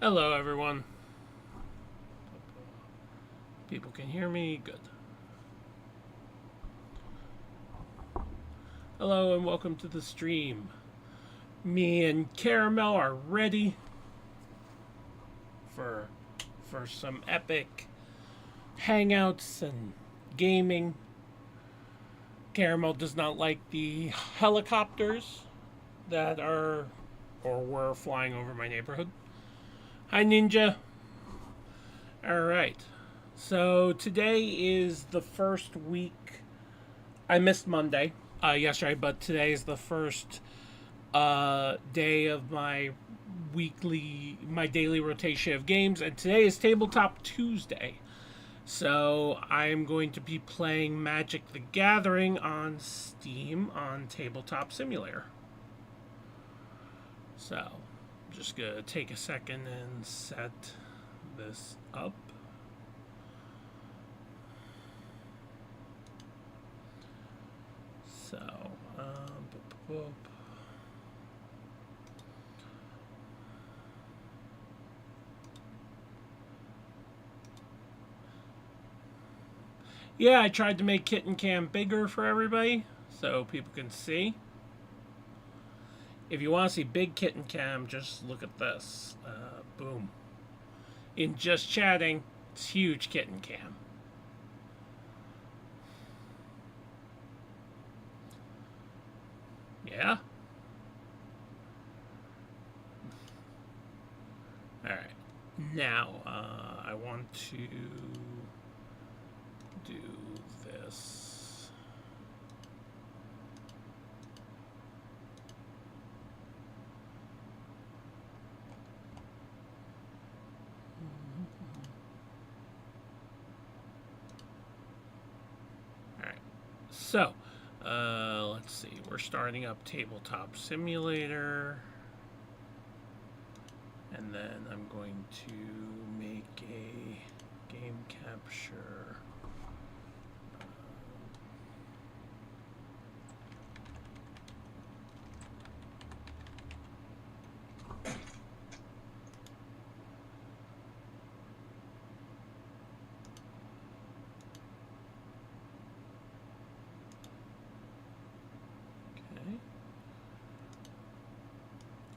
Hello, everyone. People can hear me? Good. Hello, and welcome to the stream. Me and Caramel are ready for some epic hangouts and gaming. Caramel does not like the helicopters that are or were flying over my neighborhood. Hi, Ninja. All right. So today is the first week. I missed Monday yesterday, but today is the first day of my daily rotation of games, and today is Tabletop Tuesday. So I'm going to be playing Magic the Gathering on Steam on Tabletop Simulator. So I'm just gonna take a second and set this up. So, yeah, I tried to make Kitten Cam bigger for everybody so people can see. If you want to see big Kitten Cam, just look at this. Boom. In just chatting, it's huge Kitten Cam. Yeah? Alright. Now, I want to do this. Alright. So, let's see. We're starting up Tabletop Simulator. And then I'm going to make a game capture. Okay.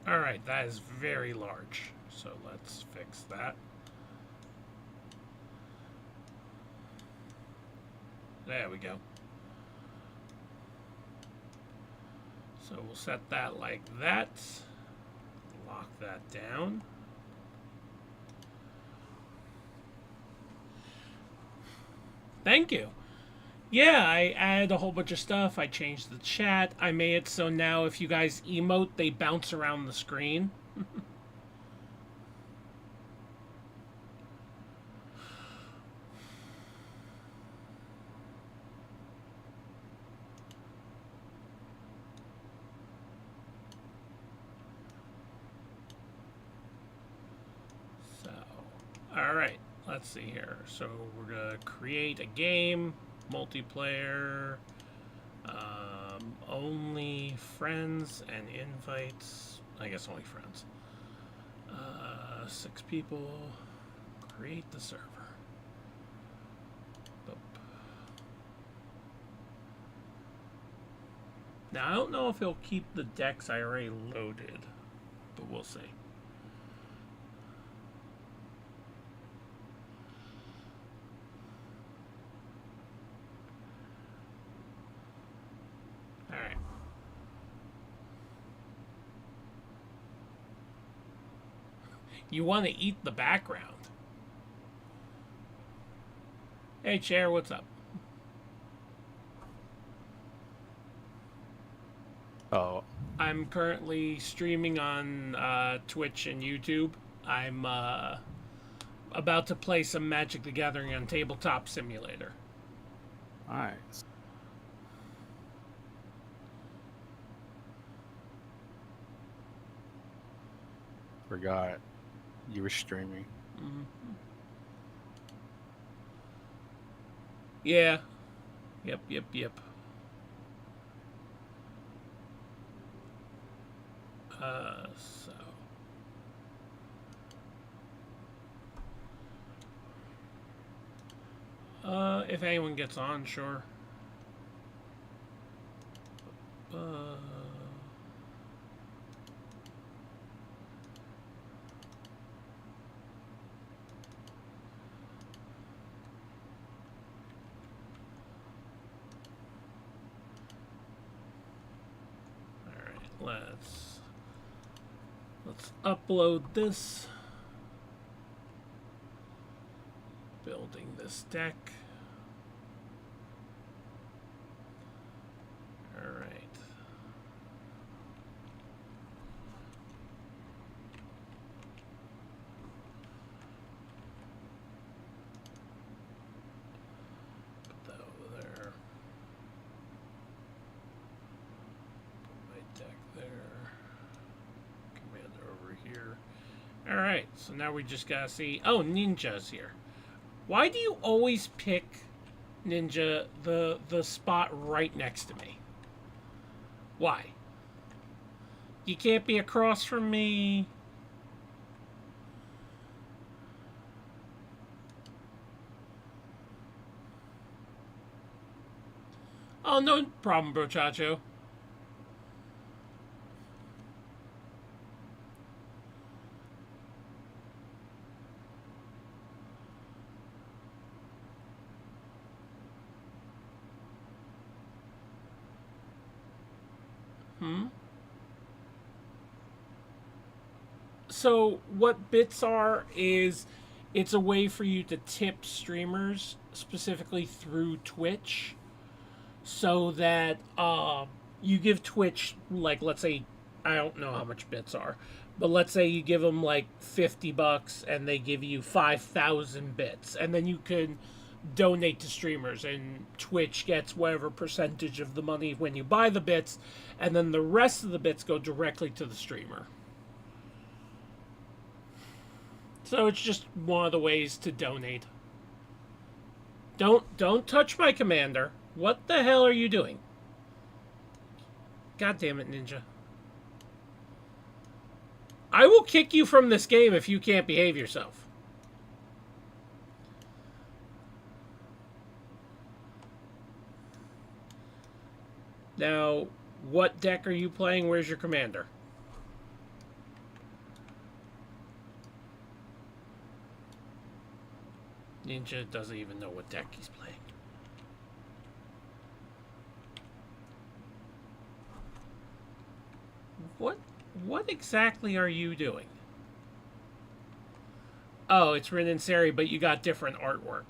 All right, that is very large. So let's fix that. There we go. So we'll set that like that. Lock that down. Thank you. Yeah, I added a whole bunch of stuff. I changed the chat. I made it so now if you guys emote, they bounce around the screen. Alright, let's see here. So we're going to create a game, multiplayer, only friends and invites. I guess only friends. 6 people. Create the server. Boop. Now, I don't know if it'll keep the decks I already loaded, but we'll see. You want to eat the background. Hey, Chair, what's up? Oh. I'm currently streaming on Twitch and YouTube. I'm about to play some Magic the Gathering on Tabletop Simulator. Nice. Forgot you were streaming. Mm-hmm. Yeah. Yep. So. If anyone gets on, sure. Let's upload this. Building this deck. All right. Put that over there. Put my deck there. Commander over here. All right. So now we just gotta see. Oh, Ninja's here. Why do you always pick, Ninja, the spot right next to me? Why? You can't be across from me. Oh, no problem, Brochacho. So what bits are is it's a way for you to tip streamers specifically through Twitch so that you give Twitch, like, let's say, I don't know how much bits are, but let's say you give them like $50 and they give you 5,000 bits, and then you can donate to streamers, and Twitch gets whatever percentage of the money when you buy the bits, and then the rest of the bits go directly to the streamer. So it's just one of the ways to donate. Don't touch my commander. What the hell are you doing? God damn it, Ninja. I will kick you from this game if you can't behave yourself. Now, what deck are you playing? Where's your commander? Ninja doesn't even know what deck he's playing. What exactly are you doing? Oh, it's Rin and Seri, but you got different artwork.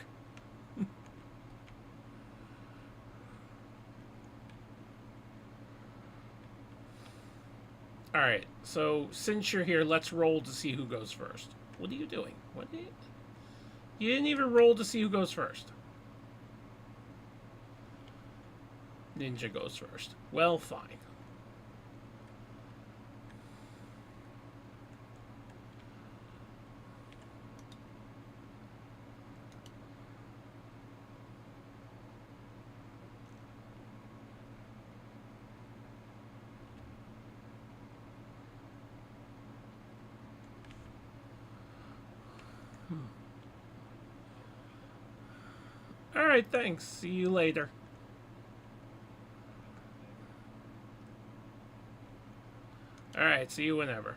Alright, so since you're here, let's roll to see who goes first. What are you doing? You didn't even roll to see who goes first. Ninja goes first. Well, fine. Alright, thanks. See you later. Alright, see you whenever.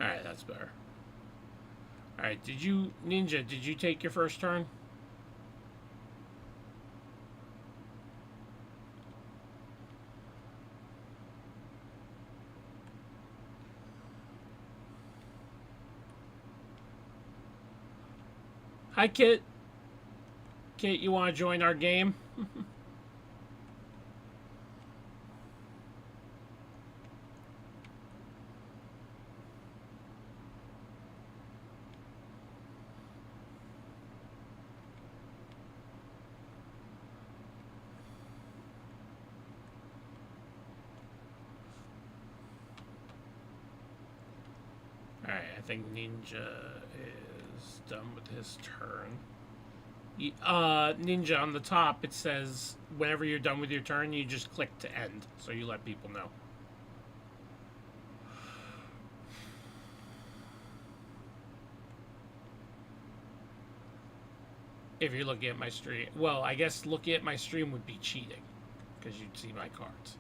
Alright, that's better. Alright, Ninja, did you take your first turn? Hi, Kit. Kit, you want to join our game? think Ninja is done with his turn. Ninja, on the top, it says whenever you're done with your turn, you just click to end, so you let people know. If you're looking at my stream. Well, I guess looking at my stream would be cheating, because you'd see my cards.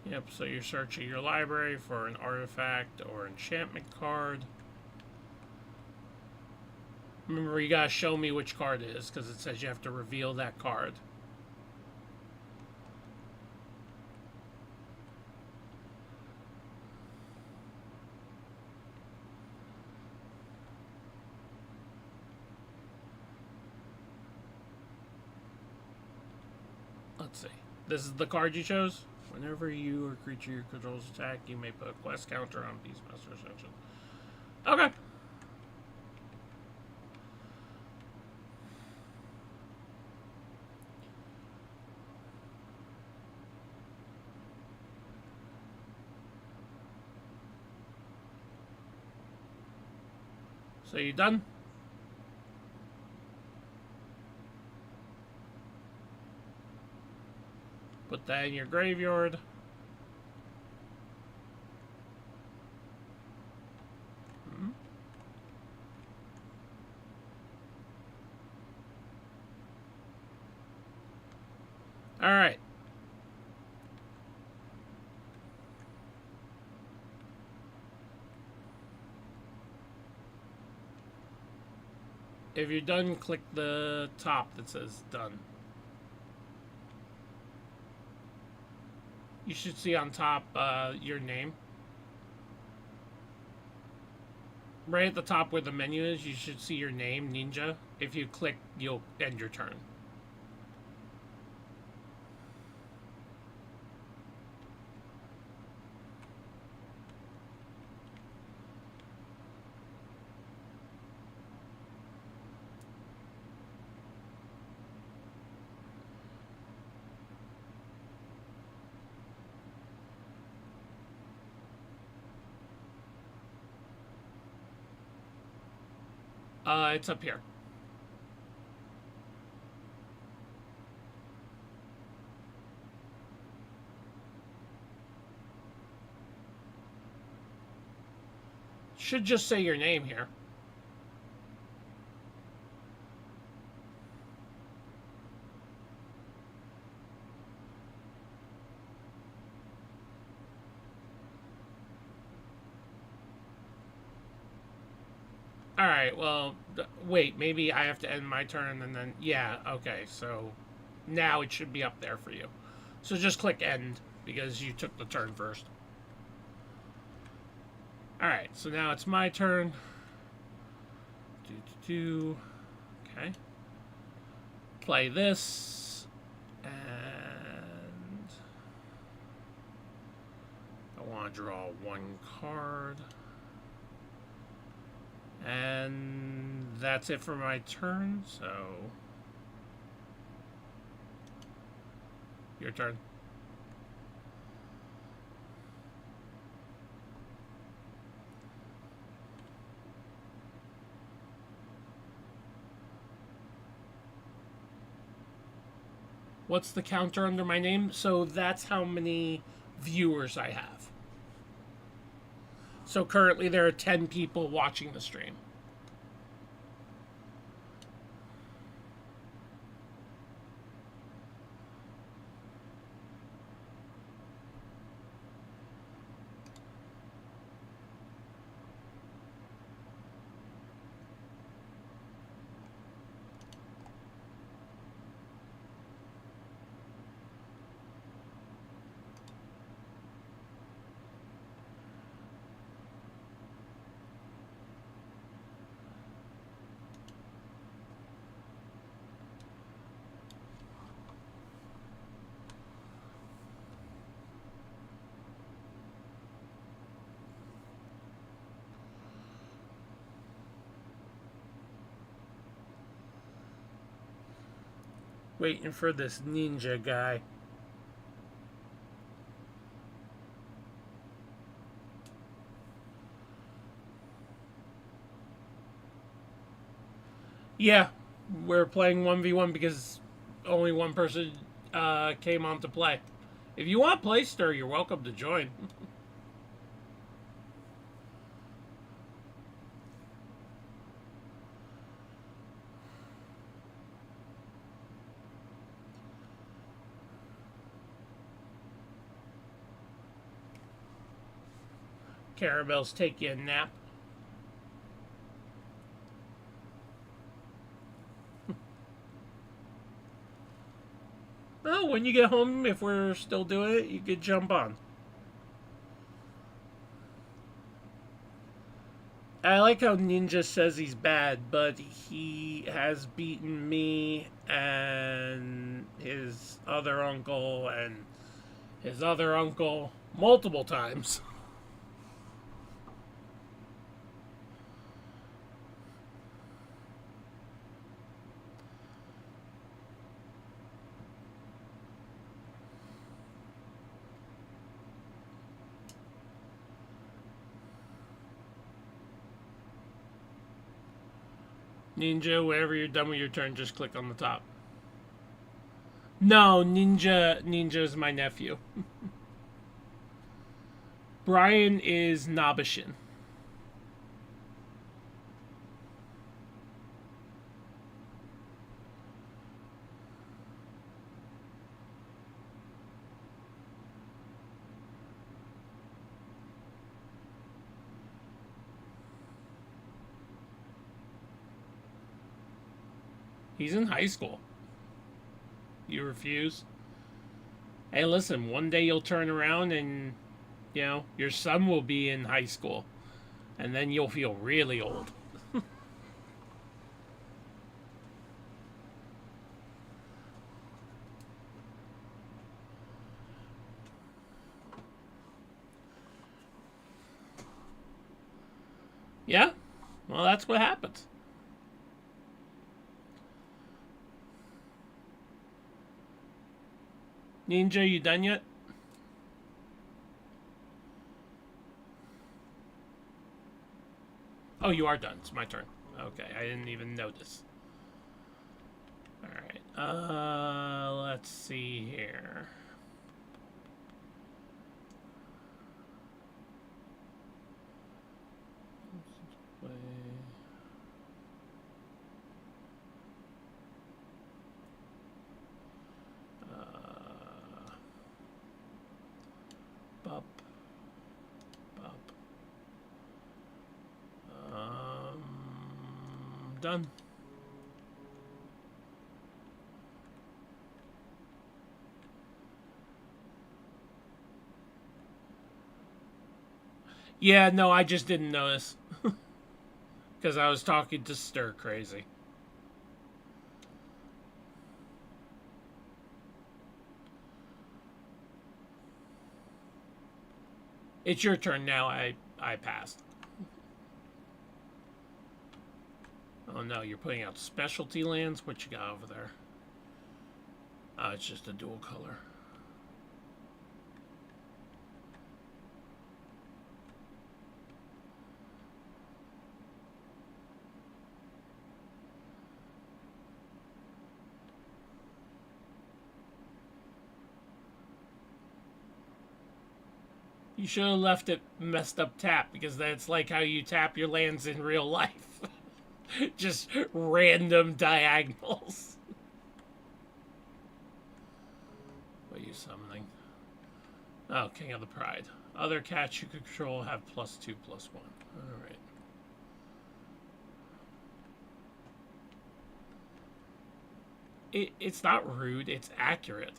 Yep, so you're searching your library for an artifact or enchantment card. Remember, you gotta show me which card it is, because it says you have to reveal that card. Let's see. This is the card you chose? Whenever you or creature controls attack, you may put a quest counter on Beastmaster Ascension. Okay. So you done? Put that in your graveyard. All right. If you're done, click the top that says done. You should see on top your name. Right at the top where the menu is, you should see your name, Ninja. If you click, you'll end your turn. It's up here. Should just say your name here. Alright, well, wait, maybe I have to end my turn and then, yeah, okay, so now it should be up there for you. So just click end, because you took the turn first. Alright, so now it's my turn. Okay. Play this, and I want to draw one card. And that's it for my turn, so your turn. What's the counter under my name? So that's how many viewers I have. So currently there are 10 people watching the stream. Waiting for this ninja guy. Yeah, we're playing 1v1 because only one person came on to play. If you want play stir, you're welcome to join. Caramels take you a nap. Oh, when you get home, if we're still doing it, you could jump on. I like how Ninja says he's bad, but he has beaten me and his other uncle and his other uncle multiple times. Ninja, whenever you're done with your turn, just click on the top. No, Ninja is my nephew. Brian is Nabashin. He's in high school. You refuse? Hey, listen, one day you'll turn around and, you know, your son will be in high school. And then you'll feel really old. Yeah? Well, that's what happens. Ninja, you done yet? Oh, you are done. It's my turn. Okay, I didn't even notice. Alright, let's see here. Bop. Bop. Done. Yeah, no, I just didn't notice. Because I was talking to Stir Crazy. It's your turn now. I passed. Oh no, you're putting out specialty lands? What you got over there? Oh, it's just a dual color. You should have left it messed up tap, because that's like how you tap your lands in real life. Just random diagonals. What are you summoning? Oh, King of the Pride. Other cats you control have +2/+1. Alright. It's not rude, it's accurate.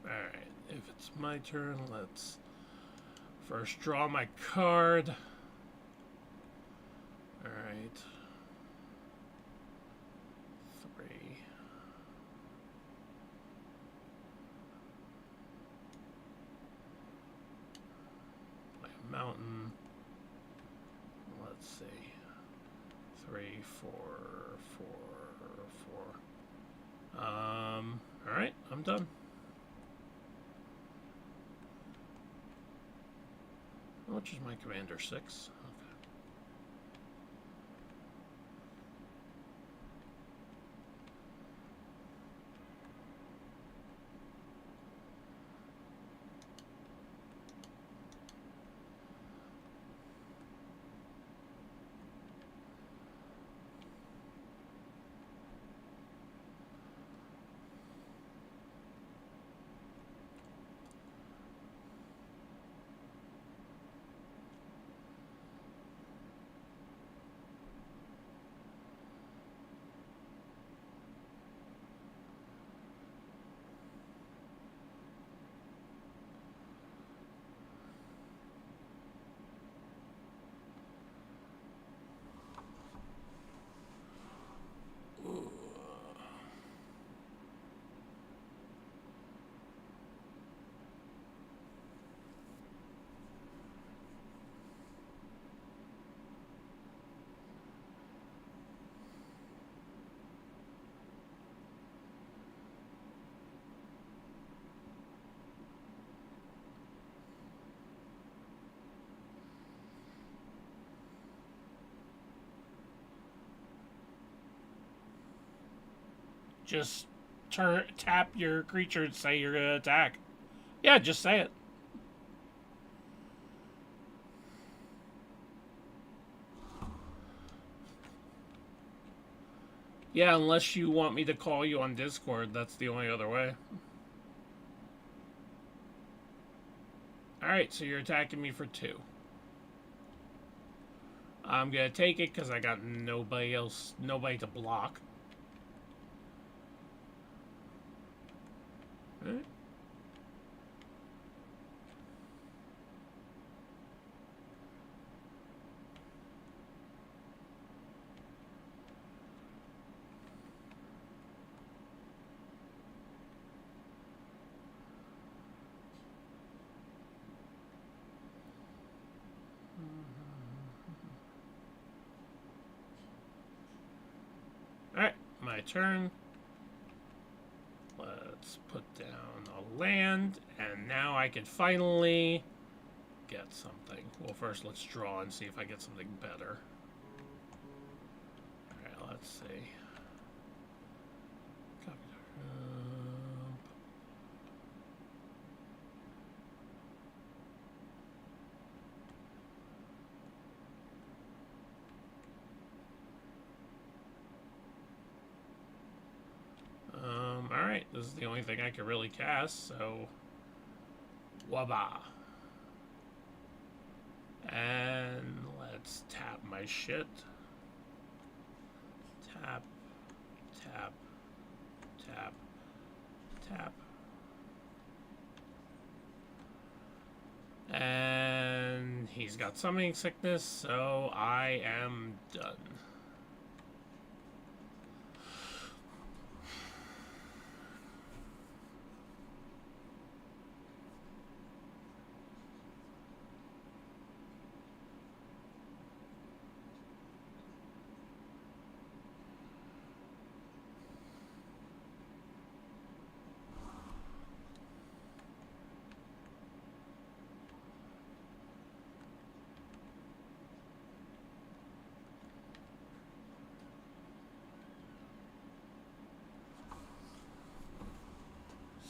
Alright, if it's my turn. Let's first draw my card. Alright. 3. Play a mountain. Let's see. 3, 4, 4, 4. Alright, I'm done. Which is my commander? 6. Okay. Just tap your creature and say you're gonna attack. Yeah, just say it. Yeah, unless you want me to call you on Discord, that's the only other way. Alright, so you're attacking me for 2. I'm gonna take it because I got nobody to block. Alright. Alright, my turn. Let's put down a land, and now I can finally get something. Well, first let's draw and see if I get something better. Alright, let's see. Copy. Alright, this is the only thing I can really cast, so waba. And let's tap my shit. Tap, tap, tap, tap. And he's got summoning sickness, so I am done.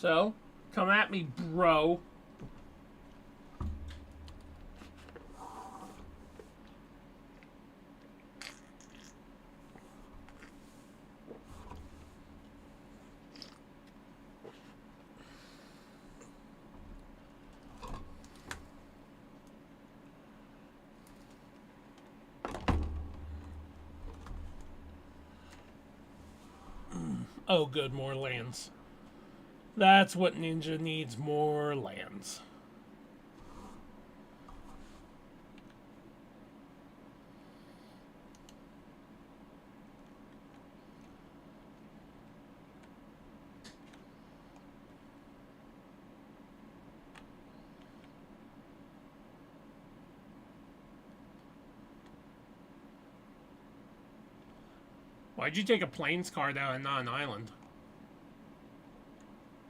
So, come at me, bro. Oh, good, more lands. That's what Ninja needs, more lands. Why'd you take a plains card out and not an island?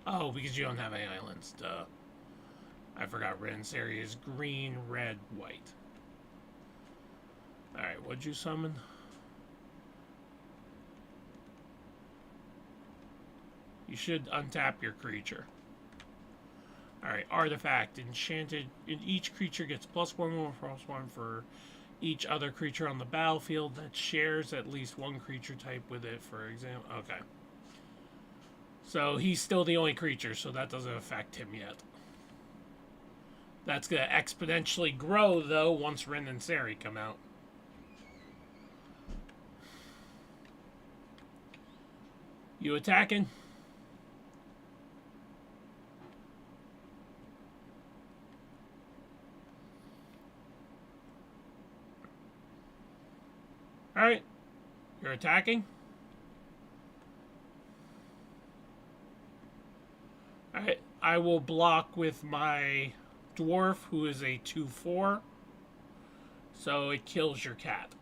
Oh, because you don't have any islands. Duh. I forgot Ren's area is green, red, white. Alright, what'd you summon? You should untap your creature. Alright, artifact. Enchanted. Each creature gets +1/+1 for each other creature on the battlefield that shares at least one creature type with it, for example. Okay. So he's still the only creature, so that doesn't affect him yet. That's going to exponentially grow, though, once Ren and Seri come out. You attacking? Alright. You're attacking? Alright. I will block with my dwarf, who is a 2/4. So it kills your cat.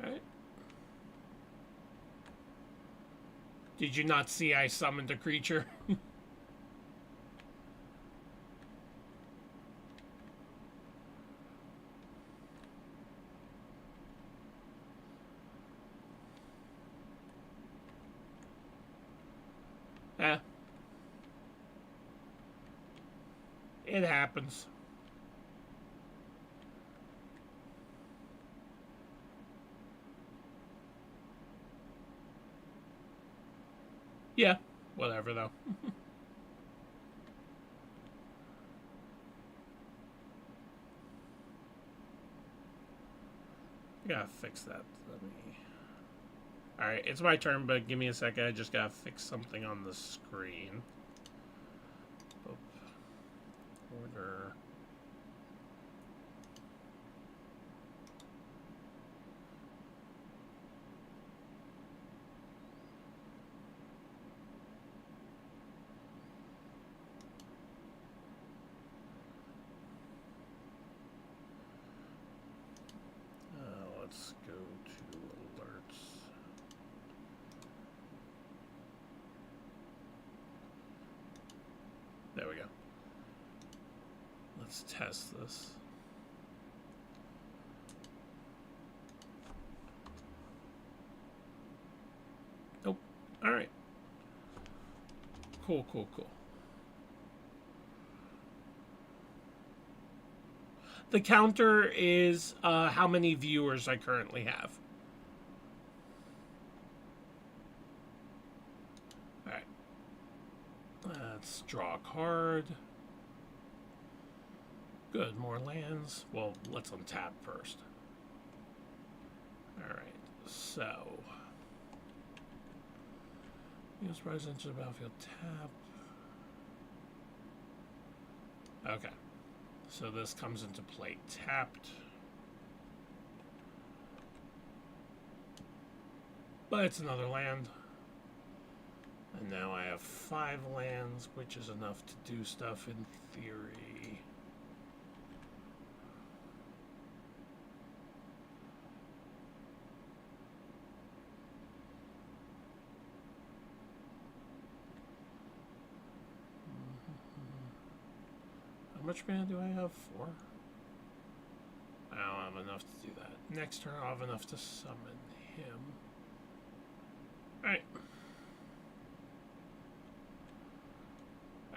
Alright. Did you not see I summoned a creature? Eh. It happens. Yeah, whatever though. I gotta fix that. Let me... Alright, it's my turn, but give me a second. I just gotta fix something on the screen. Oop. Order. Let's go to alerts. There we go. Let's test this. Nope. All right. Cool, cool, cool. The counter is how many viewers I currently have. Alright. Let's draw a card. Good, more lands. Well, let's untap first. Alright, so... Use rise into the battlefield, tap. Okay. So this comes into play tapped. But it's another land. And now I have 5 lands, which is enough to do stuff in theory. How much mana do I have? 4? I don't have enough to do that. Next turn I'll have enough to summon him. Alright.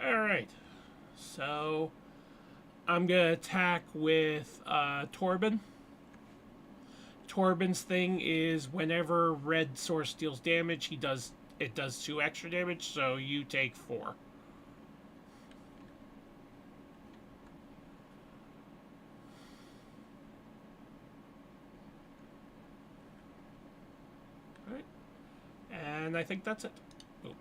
Alright. So I'm gonna attack with Torben. Torben's thing is whenever red source deals damage, it does 2 extra damage, so you take 4. Alright. And I think that's it. Ooh.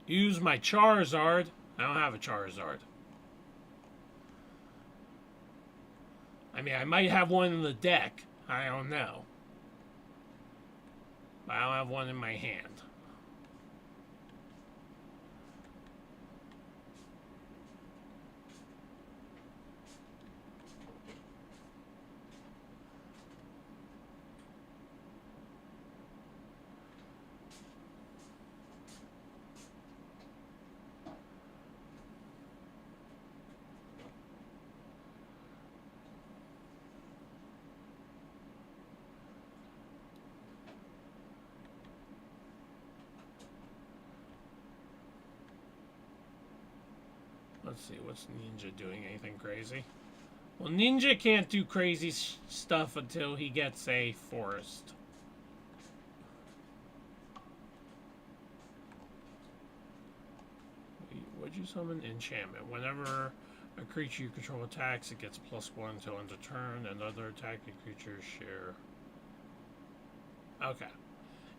Use my Charizard. I don't have a Charizard. I mean, I might have one in the deck. I don't know. But I don't have one in my hand. Let's see, what's Ninja doing? Anything crazy? Well, Ninja can't do crazy stuff until he gets a forest. Would you summon enchantment? Whenever a creature you control attacks, it gets +1 until end of turn, and other attacking creatures share. Okay.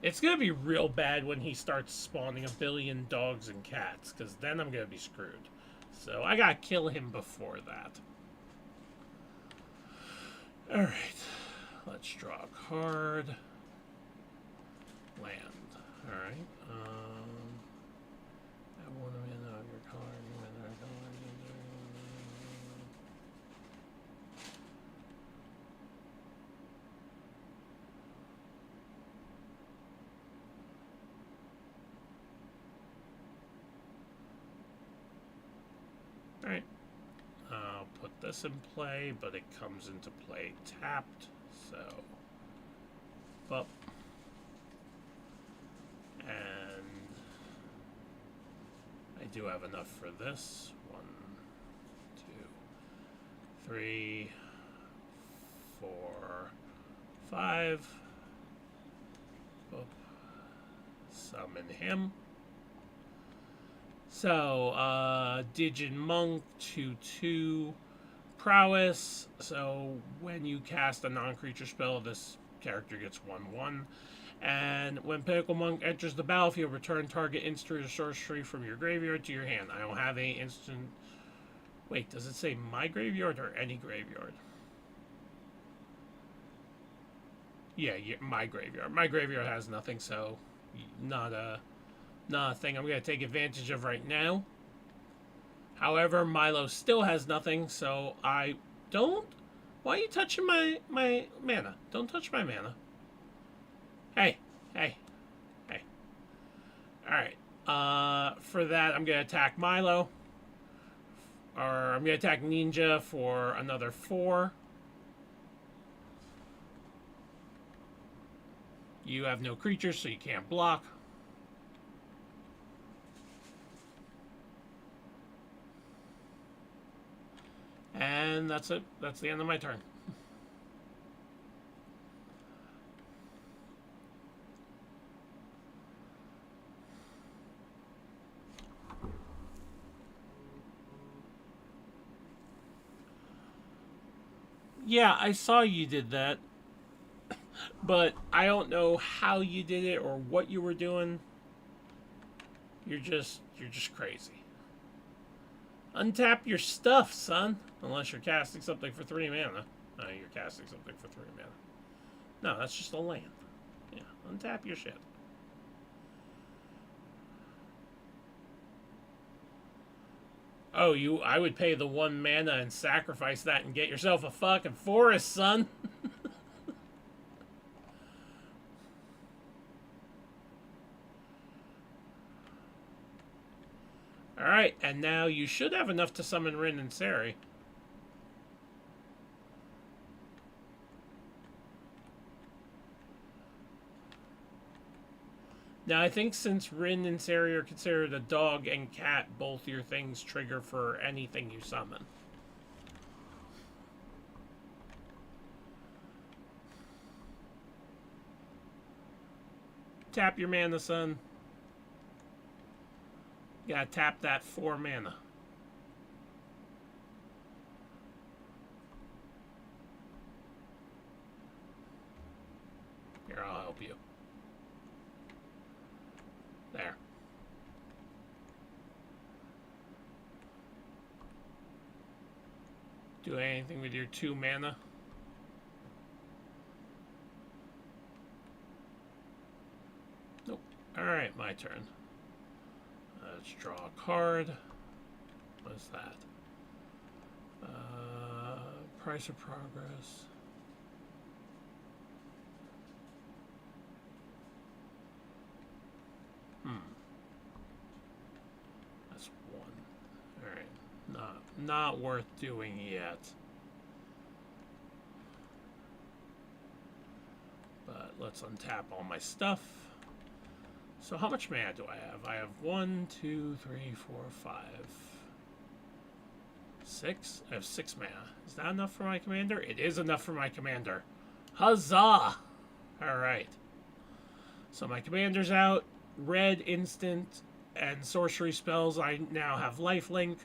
It's gonna be real bad when he starts spawning a billion dogs and cats, because then I'm gonna be screwed. So I gotta kill him before that. Alright. Let's draw a card. Land. Alright. Add 1 mana of your card. Alright. I'll put this in play, but it comes into play tapped, so. Up. And I do have enough for this. 1, 2, 3, 4, 5. Up. Summon him. So, Digin Monk, 2/2 prowess. So, when you cast a non-creature spell, this character gets 1/1. And when Pinnacle Monk enters the battlefield, return target instant or sorcery from your graveyard to your hand. I don't have any instant. Wait, does it say my graveyard or any graveyard? Yeah, my graveyard. My graveyard has nothing, so not a thing I'm going to take advantage of right now. However, Milo still has nothing, so I don't... Why are you touching my mana? Don't touch my mana. Hey. Alright. For that, I'm going to attack Milo. Or I'm going to attack Ninja for another 4. You have no creatures, so you can't block. And that's it. That's the end of my turn. Yeah, I saw you did that. But I don't know how you did it or what you were doing. You're just crazy. Untap your stuff, son. Unless you're casting something for 3 mana. No, you're casting something for 3 mana. No, that's just a land. Yeah, untap your shit. Oh, I would pay the 1 mana and sacrifice that and get yourself a fucking forest, son. Alright, and now you should have enough to summon Rin and Seri. Now, I think since Rin and Seri are considered a dog and cat, both your things trigger for anything you summon. Tap your mana, son. You gotta tap that 4 mana. Here, I'll help you. There. Do anything with your 2 mana? Nope. Alright, my turn. Let's draw a card. What is that? Price of Progress. That's 1. Alright. Not worth doing yet. But let's untap all my stuff. So how much mana do I have? I have 1, 2, 3, 4, 5, 6. I have 6 mana. Is that enough for my commander? It is enough for my commander. Huzzah! Alright. So my commander's out. Red, instant, and sorcery spells. I now have lifelink.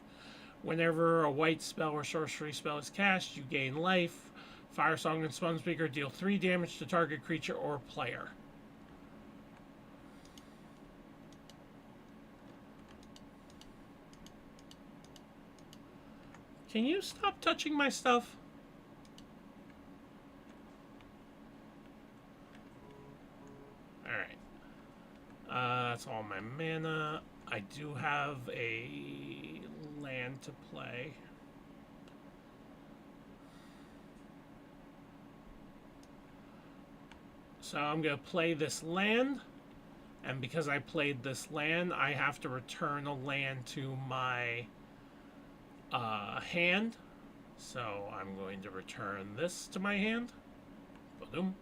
Whenever a white spell or sorcery spell is cast, you gain life. Fire Song and Spun Speaker deal 3 damage to target creature or player. Can you stop touching my stuff? Alright. That's all my mana. I do have a land to play. So I'm going to play this land. And because I played this land, I have to return a land to my hand. So I'm going to return this to my hand. Boom.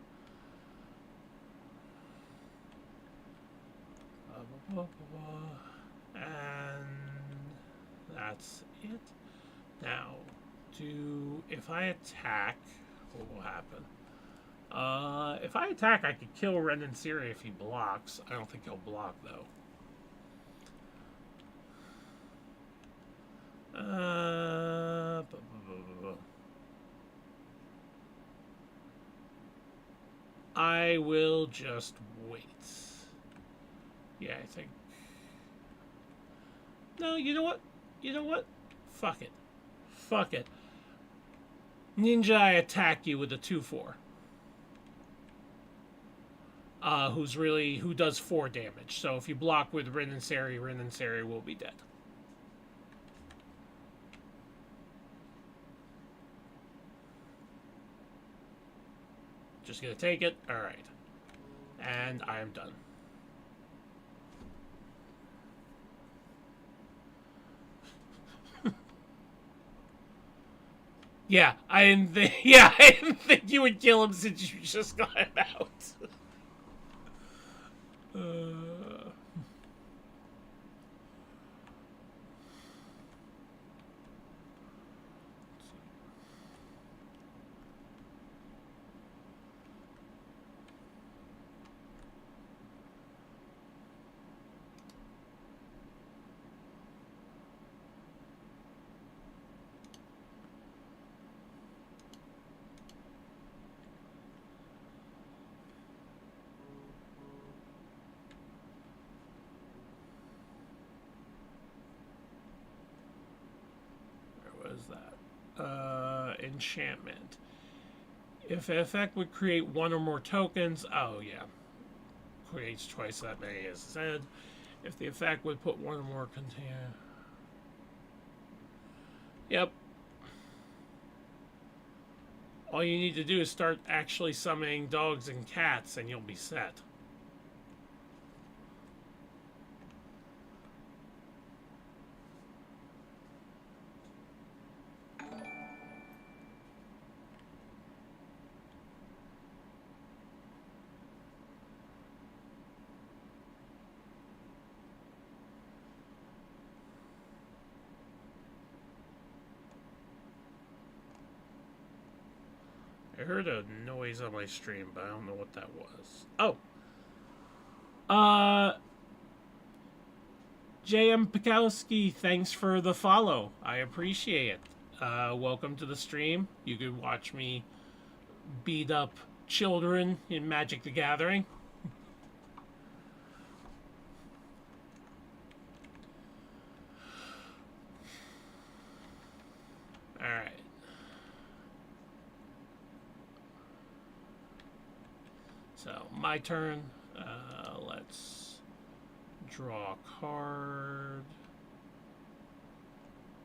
And that's it. Now, if I attack, what will happen? If I attack, I could kill Ren and Siri if he blocks. I don't think he'll block, though. I will just wait. Yeah, I think. No, you know what? You know what? Fuck it. Fuck it. Ninja, I attack you with a 2/4. Who does 4 damage. So if you block with Rin and Seri will be dead. Just gonna take it. Alright. And I am done. Yeah, I didn't think you would kill him since you just got him out. Enchantment. If an effect would create 1 or more tokens, oh yeah, creates twice that many as said. If the effect would put 1 or more container, yep. All you need to do is start actually summoning dogs and cats, and you'll be set. I heard a noise on my stream, but I don't know what that was. Oh. JM Pikowski, thanks for the follow. I appreciate it. Welcome to the stream. You could watch me beat up children in Magic the Gathering. Alright. So, my turn. Let's draw a card.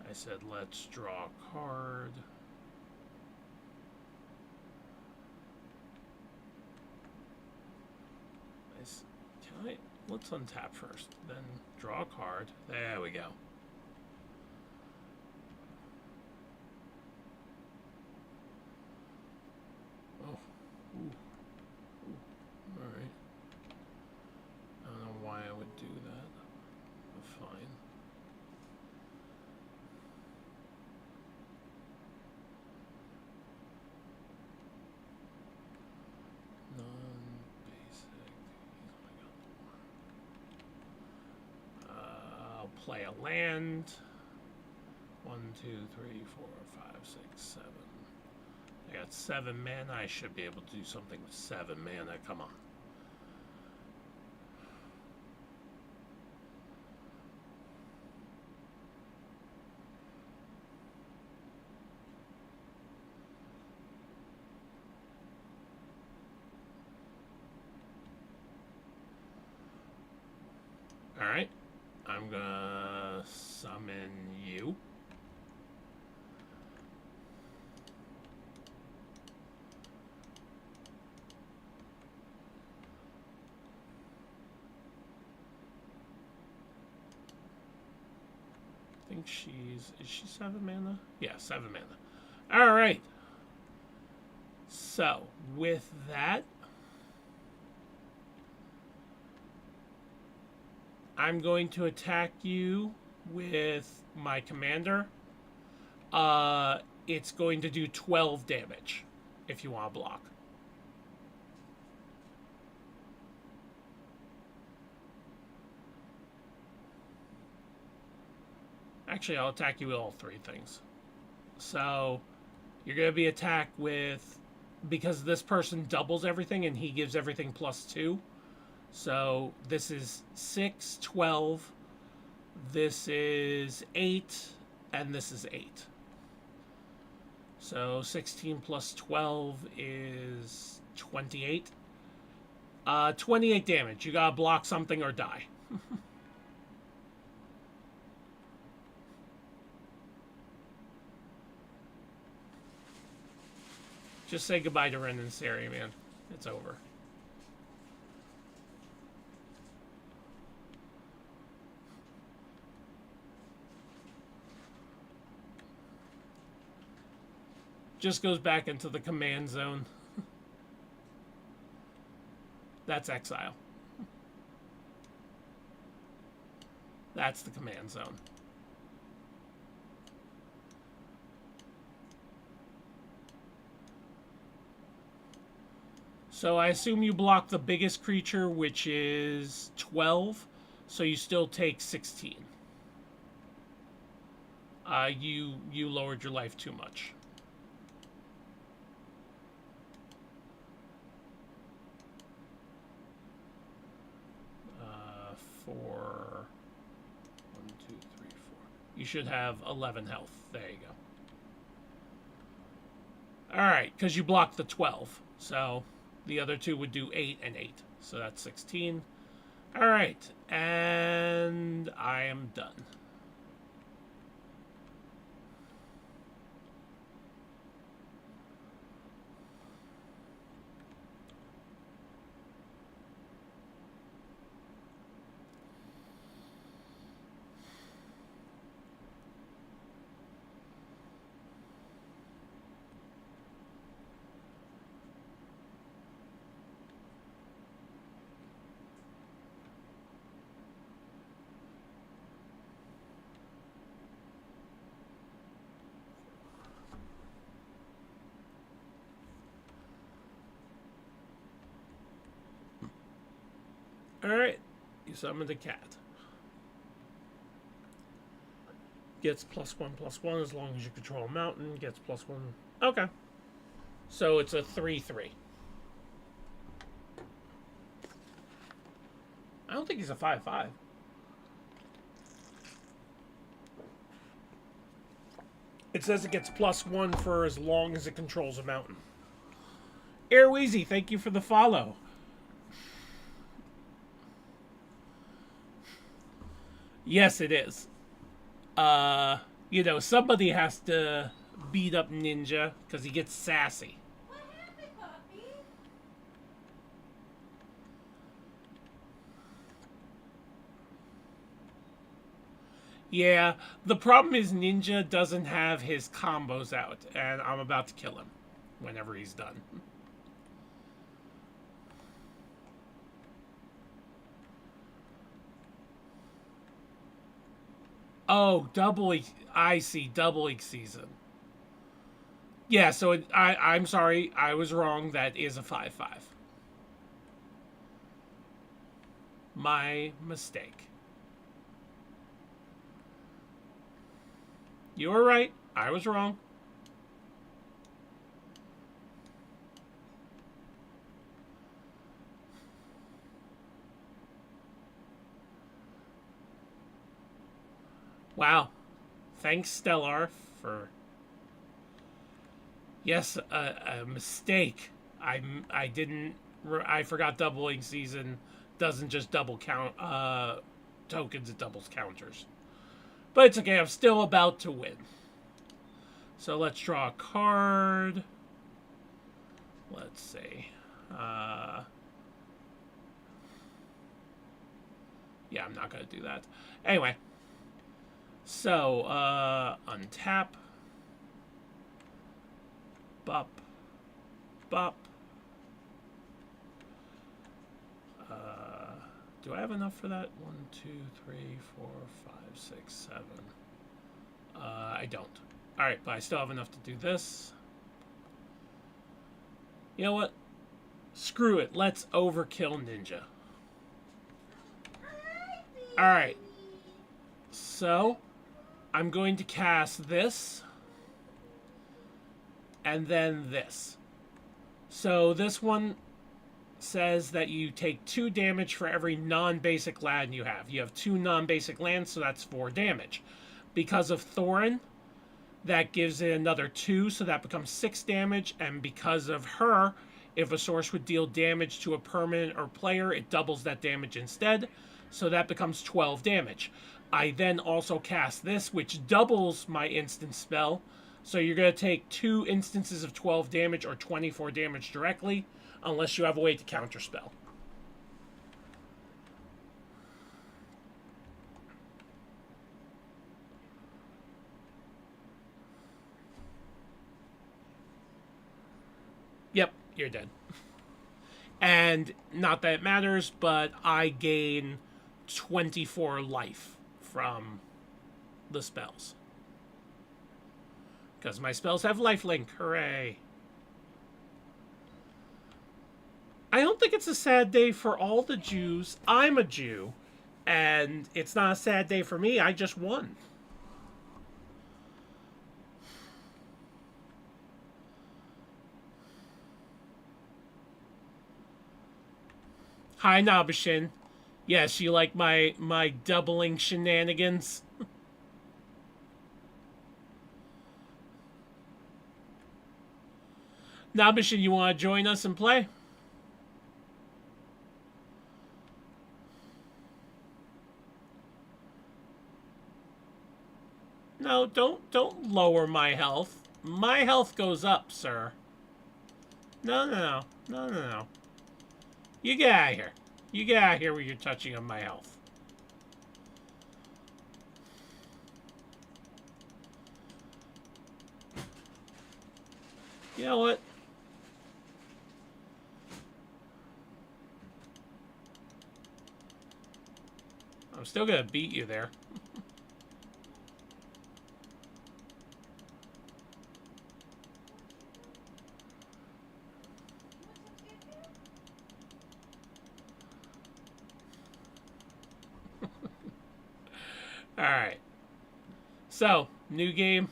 I said let's draw a card. Let's untap first, then draw a card. There we go. Oh, ooh. Alright. I don't know why I would do that, but fine. I'll play a land. 1, 2, 3, 4, 5, 6, 7. I got 7 mana. I should be able to do something with 7 mana. Come on. Alright. I'm gonna summon you. I think is she 7 mana? Yeah, 7 mana. Alright. So, with that, I'm going to attack you with my commander. It's going to do 12 damage if you want to block. Actually, I'll attack you with all 3 things. So, you're going to be attacked with, because this person doubles everything and he gives everything +2. So this is 6, 12, this is 8, and this is 8. So 16 plus 12 is 28. 28 damage. You gotta block something or die. Just say goodbye to Ren and Sari, man. It's over. Just goes back into the command zone. That's exile. That's the command zone. So I assume you block the biggest creature, which is 12, so you still take 16. You lowered your life too much. For 1, 2, 3, 4. You should have 11 health. There you go. Alright, because you blocked the 12. So the other 2 would do 8 and 8. So that's 16. Alright, and I am done. Alright. You summon the cat. Gets +1/+1 as long as you control a mountain. Gets +1. Okay. So it's a 3/3. I don't think he's a 5/5. It says it gets +1 for as long as it controls a mountain. Airweezy, thank you for the follow. Yes, it is. You know, somebody has to beat up Ninja because he gets sassy. What happened, puppy? Yeah, the problem is Ninja doesn't have his combos out, and I'm about to kill him whenever he's done. Oh, I see, double league season. Yeah, so I'm sorry, I was wrong. That is a 5/5. My mistake. You were right. I was wrong. Wow. Thanks, Stellar, for... Yes, a mistake. I didn't... I forgot doubling season doesn't just double count tokens, it doubles counters. But it's okay, I'm still about to win. So let's draw a card. Let's see. Yeah, I'm not going to do that. Anyway. So, untap. Bop. Bop. Do I have enough for that? 1, 2, 3, 4, 5, 6, 7. I don't. Alright, but I still have enough to do this. You know what? Screw it. Let's overkill Ninja. Alright. So, I'm going to cast this. And then this. So, this one says that you take 2 damage for every non-basic land you have. You have 2 non-basic lands, so that's 4 damage. Because of Thorin, that gives it another 2, so that becomes 6 damage. And because of her, if a source would deal damage to a permanent or player, it doubles that damage instead. So that becomes 12 damage. I then also cast this, which doubles my instant spell. So you're going to take 2 instances of 12 damage or 24 damage directly, unless you have a way to counterspell. Yep, you're dead. And not that it matters, but I gain 24 life from the spells. Because my spells have lifelink. Hooray. I don't think it's a sad day for all the Jews. I'm a Jew. And it's not a sad day for me. I just won. Hi, Nabashin. Yes, you like my doubling shenanigans? Nabashin, you want to join us and play? No, don't lower my health. My health goes up, sir. No. You get out of here. You get out of here where you're touching on my health. You know what? I'm still gonna beat you there. Alright. So, new game.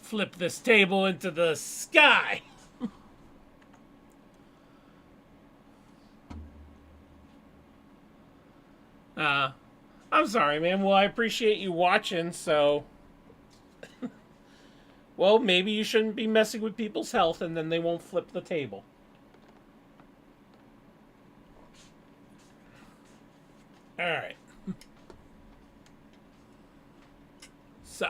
Flip this table into the sky. I'm sorry, man. Well, I appreciate you watching, so... well, maybe you shouldn't be messing with people's health, and then they won't flip the table. Alright. So...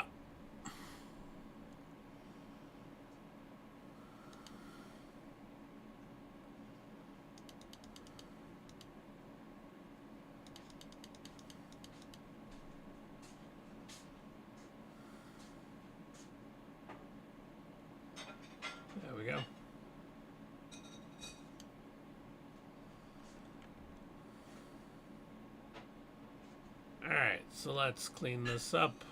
there we go. Alright, so let's clean this up.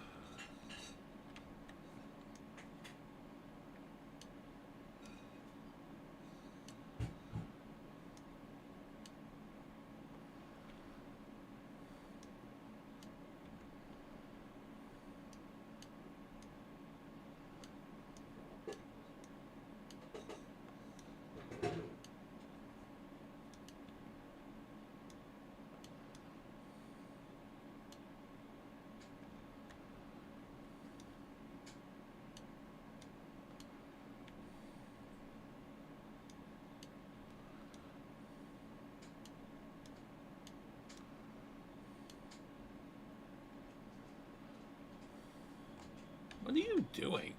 What are you doing?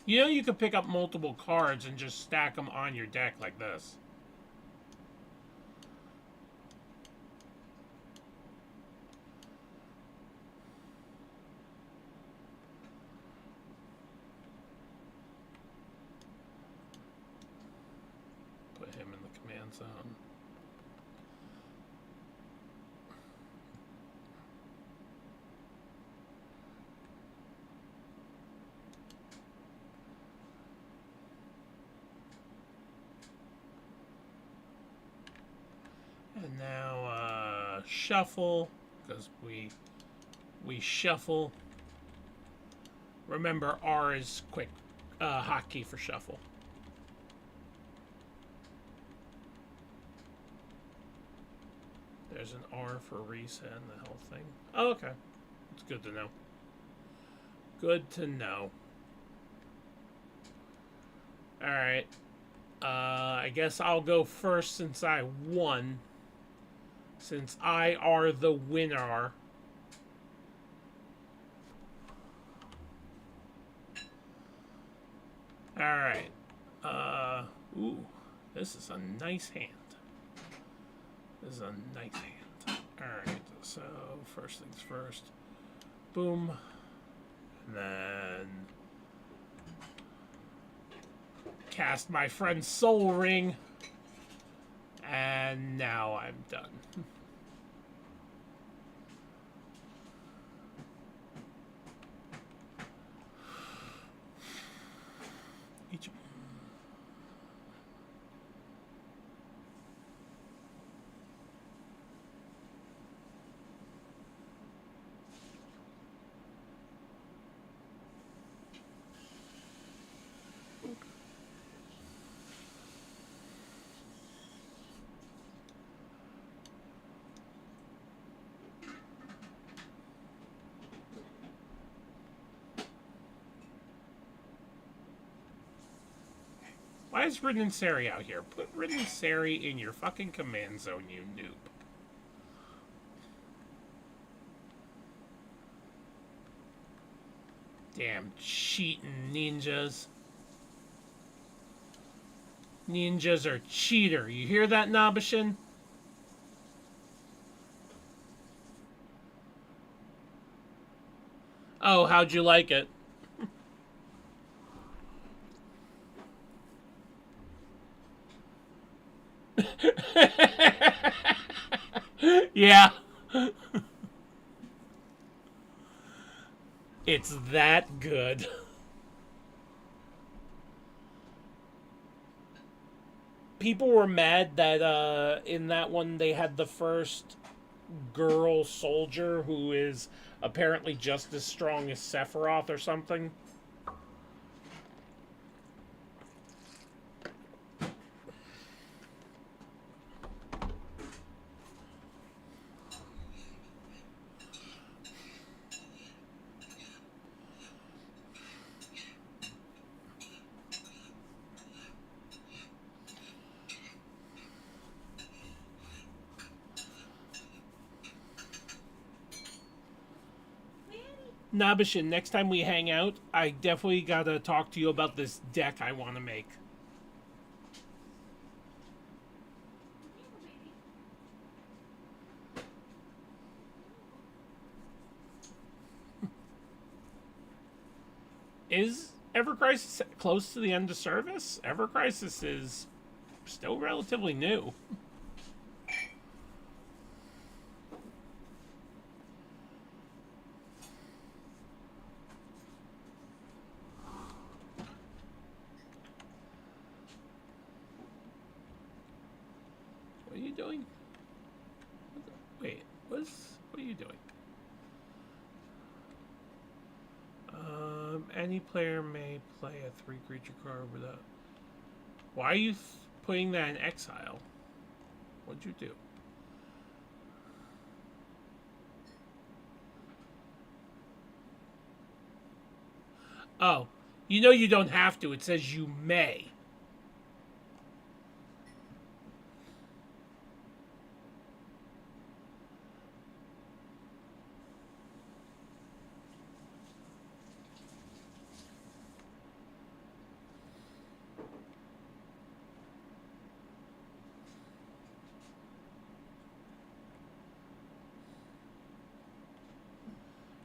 You know you could pick up multiple cards and just stack them on your deck like this. Put him in the command zone. And now shuffle, because we shuffle. Remember, R is quick hotkey for shuffle. There's an R for reset and the whole thing. Oh, okay. It's good to know. Good to know. Alright. I guess I'll go first since I won. Since I are the winner. Alright. Ooh. This is a nice hand. This is a nice hand. Alright, so first things first. Boom. And then cast my friend's Soul Ring. And now I'm done. Each. Why is Ridden Sari out here? Put Ridden Sari in your fucking command zone, you noob. Damn cheating ninjas. Ninjas are cheater. You hear that, Nabashin? Oh, how'd you like it? Yeah. It's that good. people were mad that in that one they had the first girl soldier who is apparently just as strong as Sephiroth or something. Nabishin, next time we hang out, I definitely gotta talk to you about this deck I want to make. Is Ever Crisis close to the end of service? Ever Crisis is still relatively new. What are you doing? Wait, what are you doing? Any player may play a 3-creature card without... Why are you putting that in exile? What'd you do? Oh, you know you don't have to. It says you may.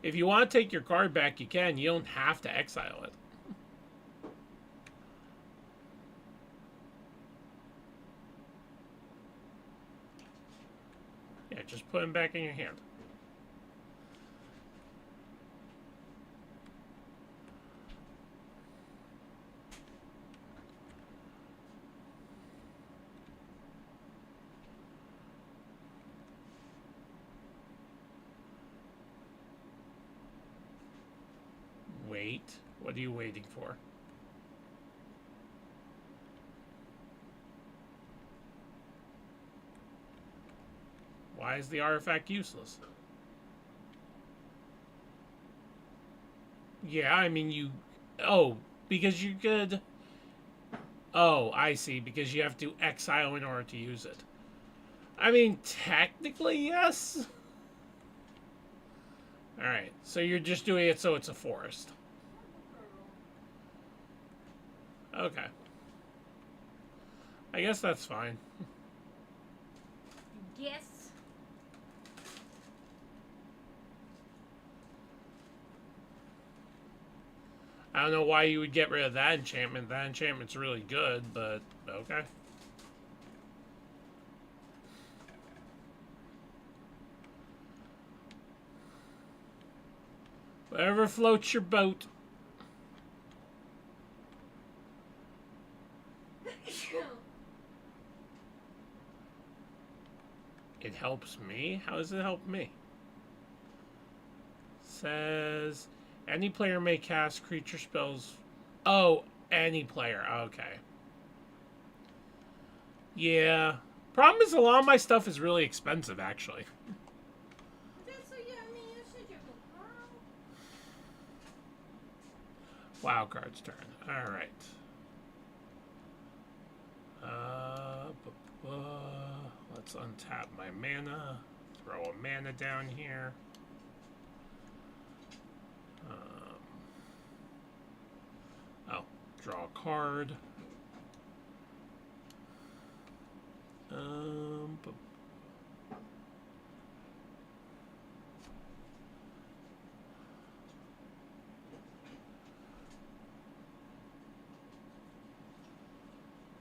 If you want to take your card back, you can. You don't have to exile it. Yeah, just put him back in your hand. Wait. What are you waiting for? Why is the artifact useless? Yeah, I mean you... Oh, because you could... Oh, I see. Because you have to exile in order to use it. I mean, technically, yes. Alright, so you're just doing it so it's a forest. Okay. I guess that's fine. Yes. I don't know why you would get rid of that enchantment. That enchantment's really good, but okay. Whatever floats your boat. It helps me? How does it help me? Says any player may cast creature spells. Oh, any player. Okay. Yeah. Problem is a lot of my stuff is really expensive, actually. That's so yummy. You should have a Wild card's turn. Alright. Let's untap my mana. Throw a mana down here. Oh, draw a card.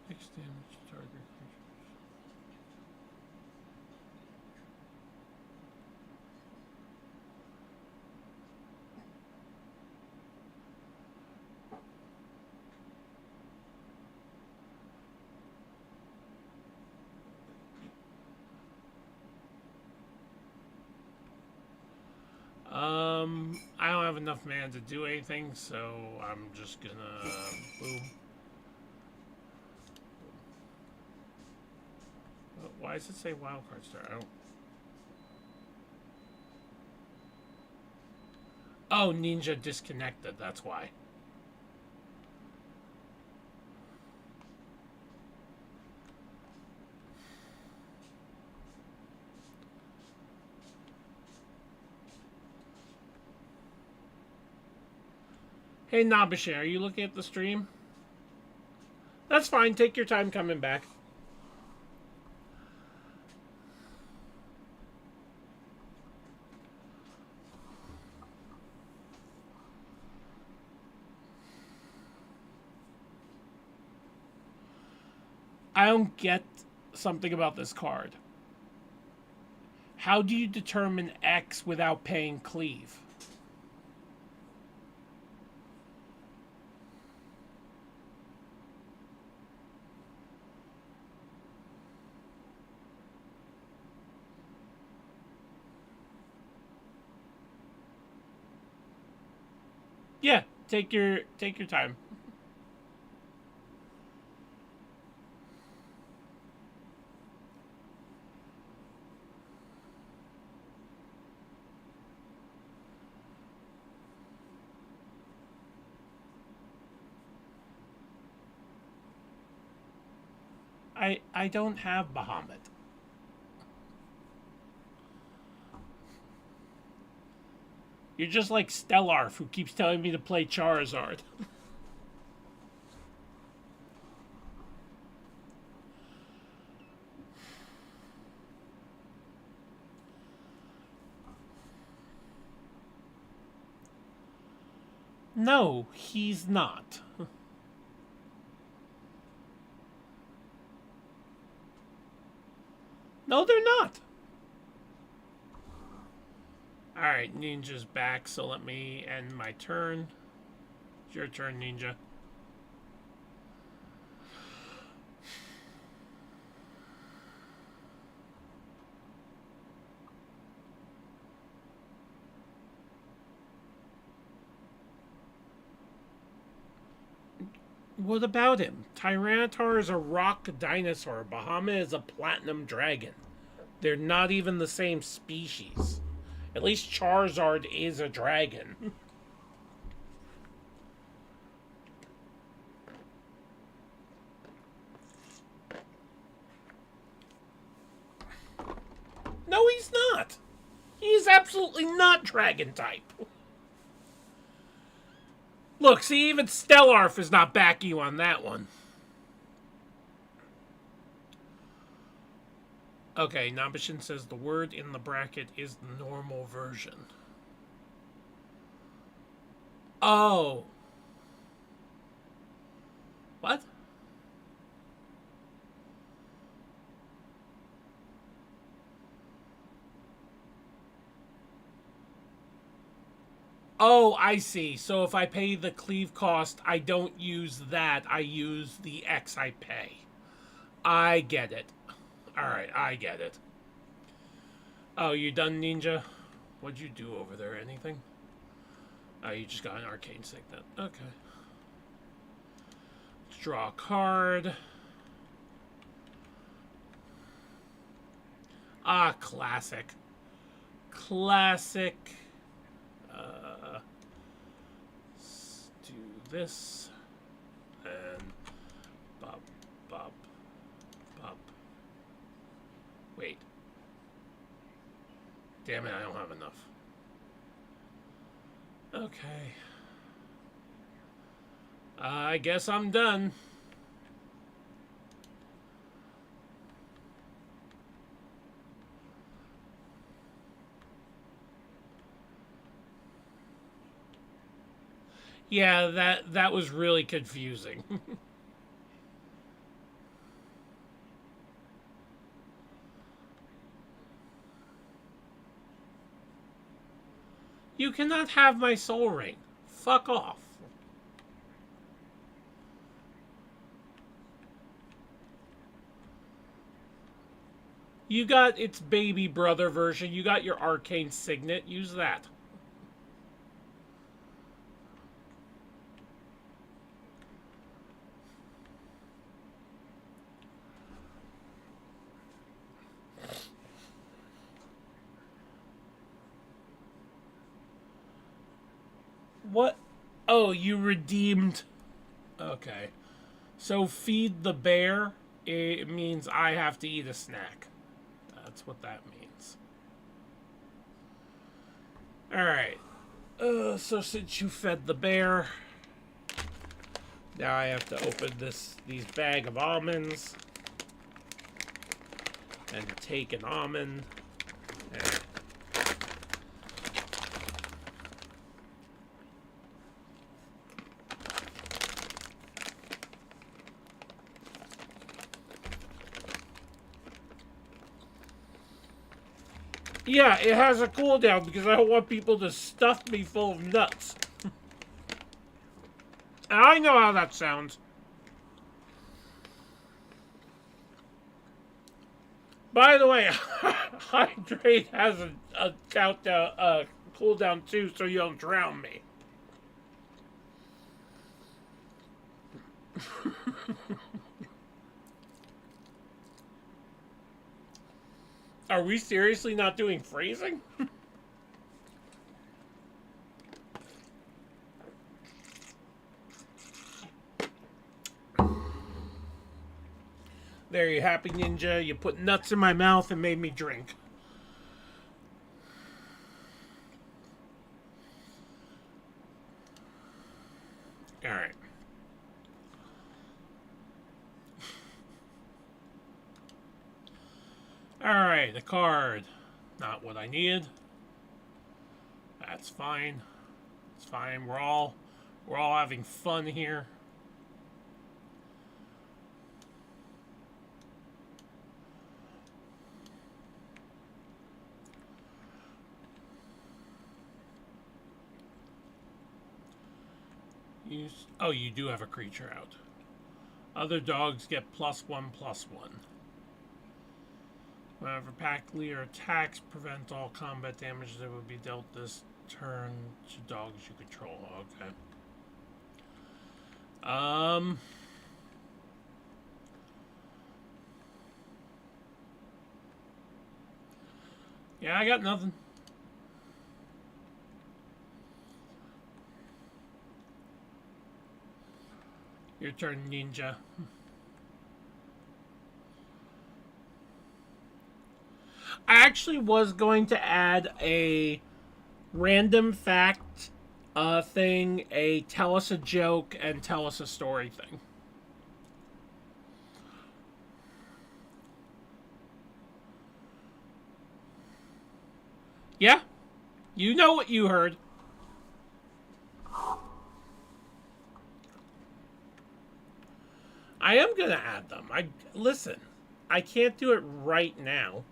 X damage to target creatures. I don't have enough mana to do anything, so I'm just gonna boom. Why does it say wildcard star? I don't. Oh, Ninja disconnected. That's why. Hey, Nabashe, are you looking at the stream? That's fine. Take your time coming back. I don't get something about this card. How do you determine X without paying cleave? Yeah, take your time. I don't have Bahamut. You're just like Stellarf, who keeps telling me to play Charizard. No, he's not. No, they're not. Alright, Ninja's back, so let me end my turn. It's your turn, Ninja. What about him? Tyranitar is a rock dinosaur. Bahamut is a platinum dragon. They're not even the same species. At least Charizard is a dragon. No, he's not. He is absolutely not dragon type. Look, see, even Stellarf is not backing you on that one. Okay, Nabashin says the word in the bracket is the normal version. Oh. What? Oh, I see. So if I pay the cleave cost, I don't use that. I use the X I pay. I get it. Alright, I get it. Oh, you done, Ninja? What'd you do over there? Anything? Oh, you just got an arcane signet. Okay. Let's draw a card. Ah, classic. Classic. Let's do this. And bop, bop, bop. Wait. Damn it, I don't have enough. Okay. I guess I'm done. Yeah, that was really confusing. You cannot have my soul ring. Fuck off. You got its baby brother version. You got your arcane signet. Use that. What? Oh, you redeemed. Okay. So feed the bear, it means I have to eat a snack. That's what that means. Alright. So since you fed the bear, now I have to open these bag of almonds and take an almond. And yeah, it has a cooldown because I don't want people to stuff me full of nuts. I know how that sounds. By the way, hydrate has a countdown, cooldown too, so you don't drown me. Are we seriously not doing phrasing? There, you happy ninja. You put nuts in my mouth and made me drink. Alright. Alright, a card. Not what I needed. That's fine. It's fine. We're all having fun here. Oh, you do have a creature out. Other dogs get +1/+1. Whenever pack leader attacks, prevent all combat damage that would be dealt this turn to dogs you control. Okay. Yeah, I got nothing. Your turn, ninja. I actually was going to add a random fact thing, a tell us a joke, and tell us a story thing. Yeah? You know what you heard. I am gonna add them. Listen, I can't do it right now.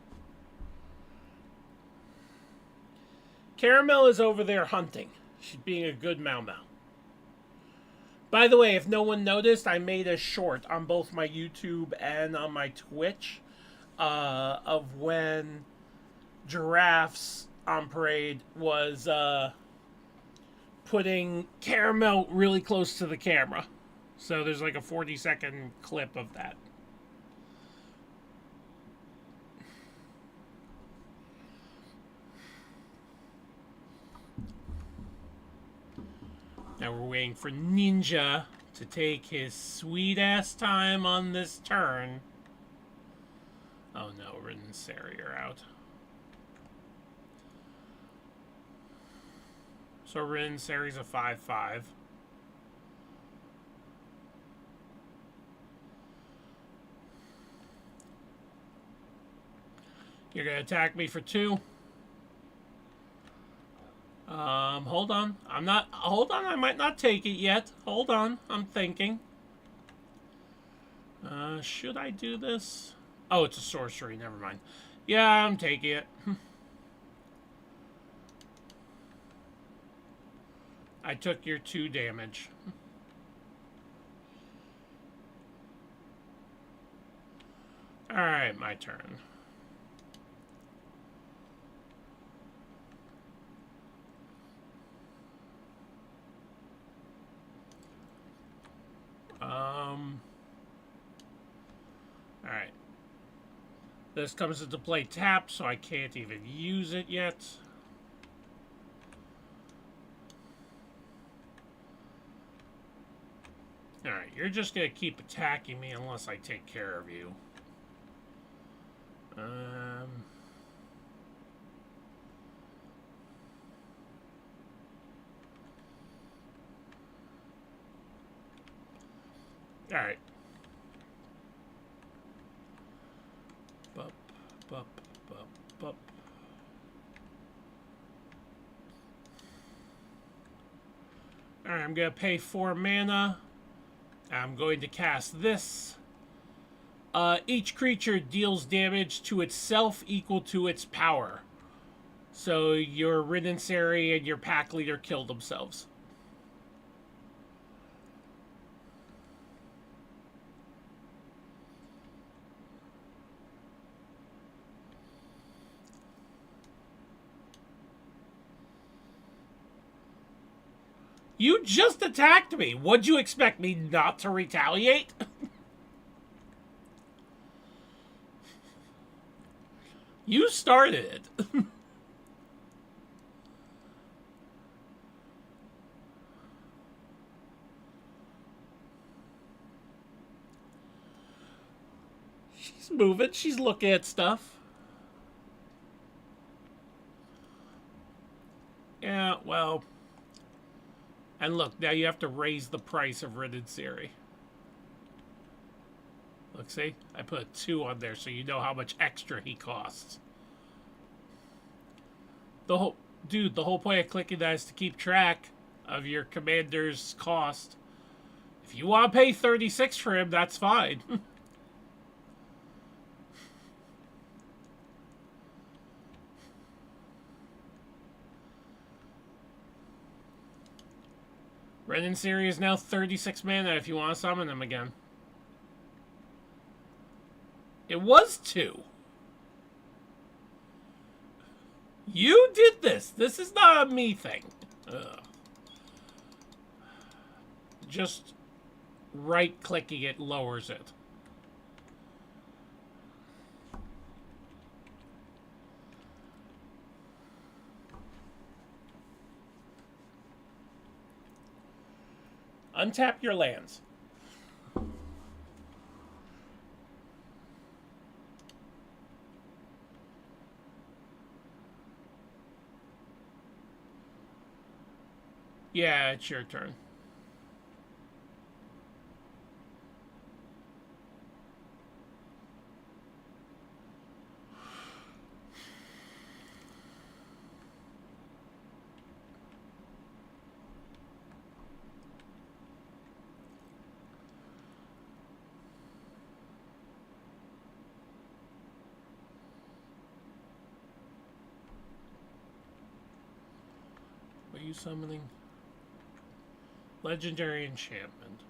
Caramel is over there hunting. She's being a good Mau Mau. By the way, if no one noticed, I made a short on both my YouTube and on my Twitch of when Giraffes on Parade was putting Caramel really close to the camera. So there's like a 40-second clip of that. Now we're waiting for Ninja to take his sweet-ass time on this turn. Oh no, Rin and Sari are out. So Rin, Sari's a 5/5. You're gonna attack me for 2. Hold on. Hold on, I might not take it yet. Hold on, I'm thinking. Should I do this? Oh, it's a sorcery, never mind. Yeah, I'm taking it. I took your 2 damage. Alright, my turn. Alright. This comes into play tapped, so I can't even use it yet. Alright, you're just gonna keep attacking me unless I take care of you. Alright. Bup, bup, bup, bup. Alright, I'm gonna pay 4 mana. I'm going to cast this. Each creature deals damage to itself equal to its power. So your Ridensari and your pack leader kill themselves. You just attacked me. Would you expect me not to retaliate? You started it. She's moving. She's looking at stuff. Yeah, well... And look, now you have to raise the price of Ridensari. Look, see? I put a 2 on there so you know how much extra he costs. The whole point of clicking that is to keep track of your commander's cost. If you want to pay 36 for him, that's fine. Ridensari is now 36 mana if you want to summon him again. It was 2. You did this. This is not a me thing. Ugh. Just right-clicking it lowers it. Untap your lands. Yeah, it's your turn. What are you summoning? Legendary enchantment.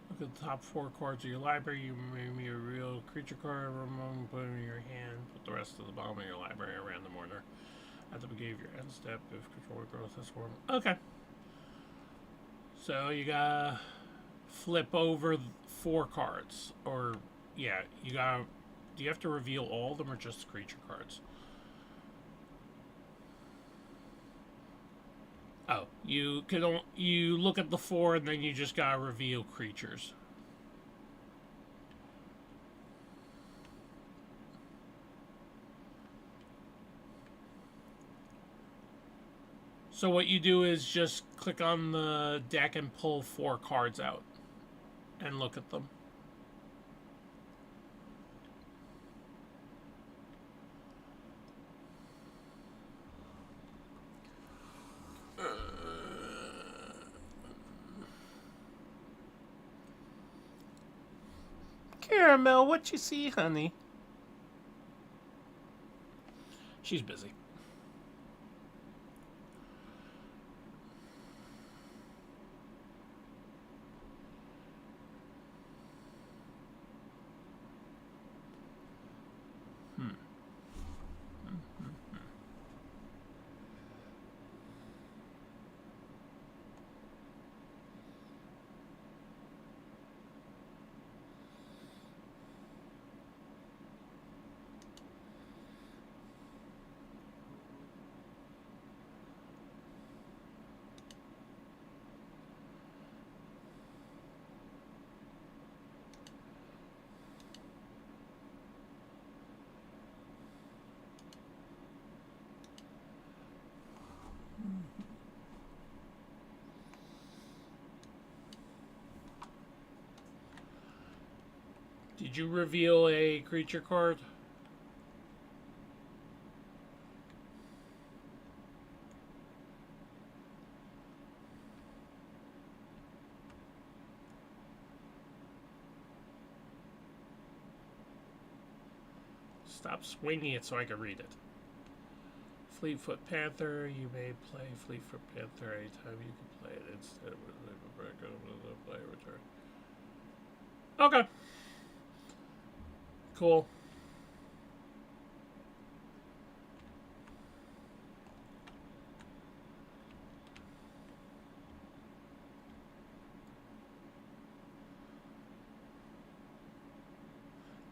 Look at the top 4 cards of your library. You may be a real creature card, put it in your hand. Put the rest of the bottom of your library in random order. At the beginning of your end step, if controller growth this form. Okay. So you gotta flip over 4 cards. Or, yeah, you gotta... Do you have to reveal all of them or just creature cards? Oh, you look at the 4 and then you just gotta reveal creatures. So what you do is just click on the deck and pull 4 cards out and look at them. Caramel, what you see, honey? She's busy. Did you reveal a creature card? Stop swinging it so I can read it. Fleetfoot Panther. You may play Fleetfoot Panther anytime you can play it instead of the play return. Okay. Cool.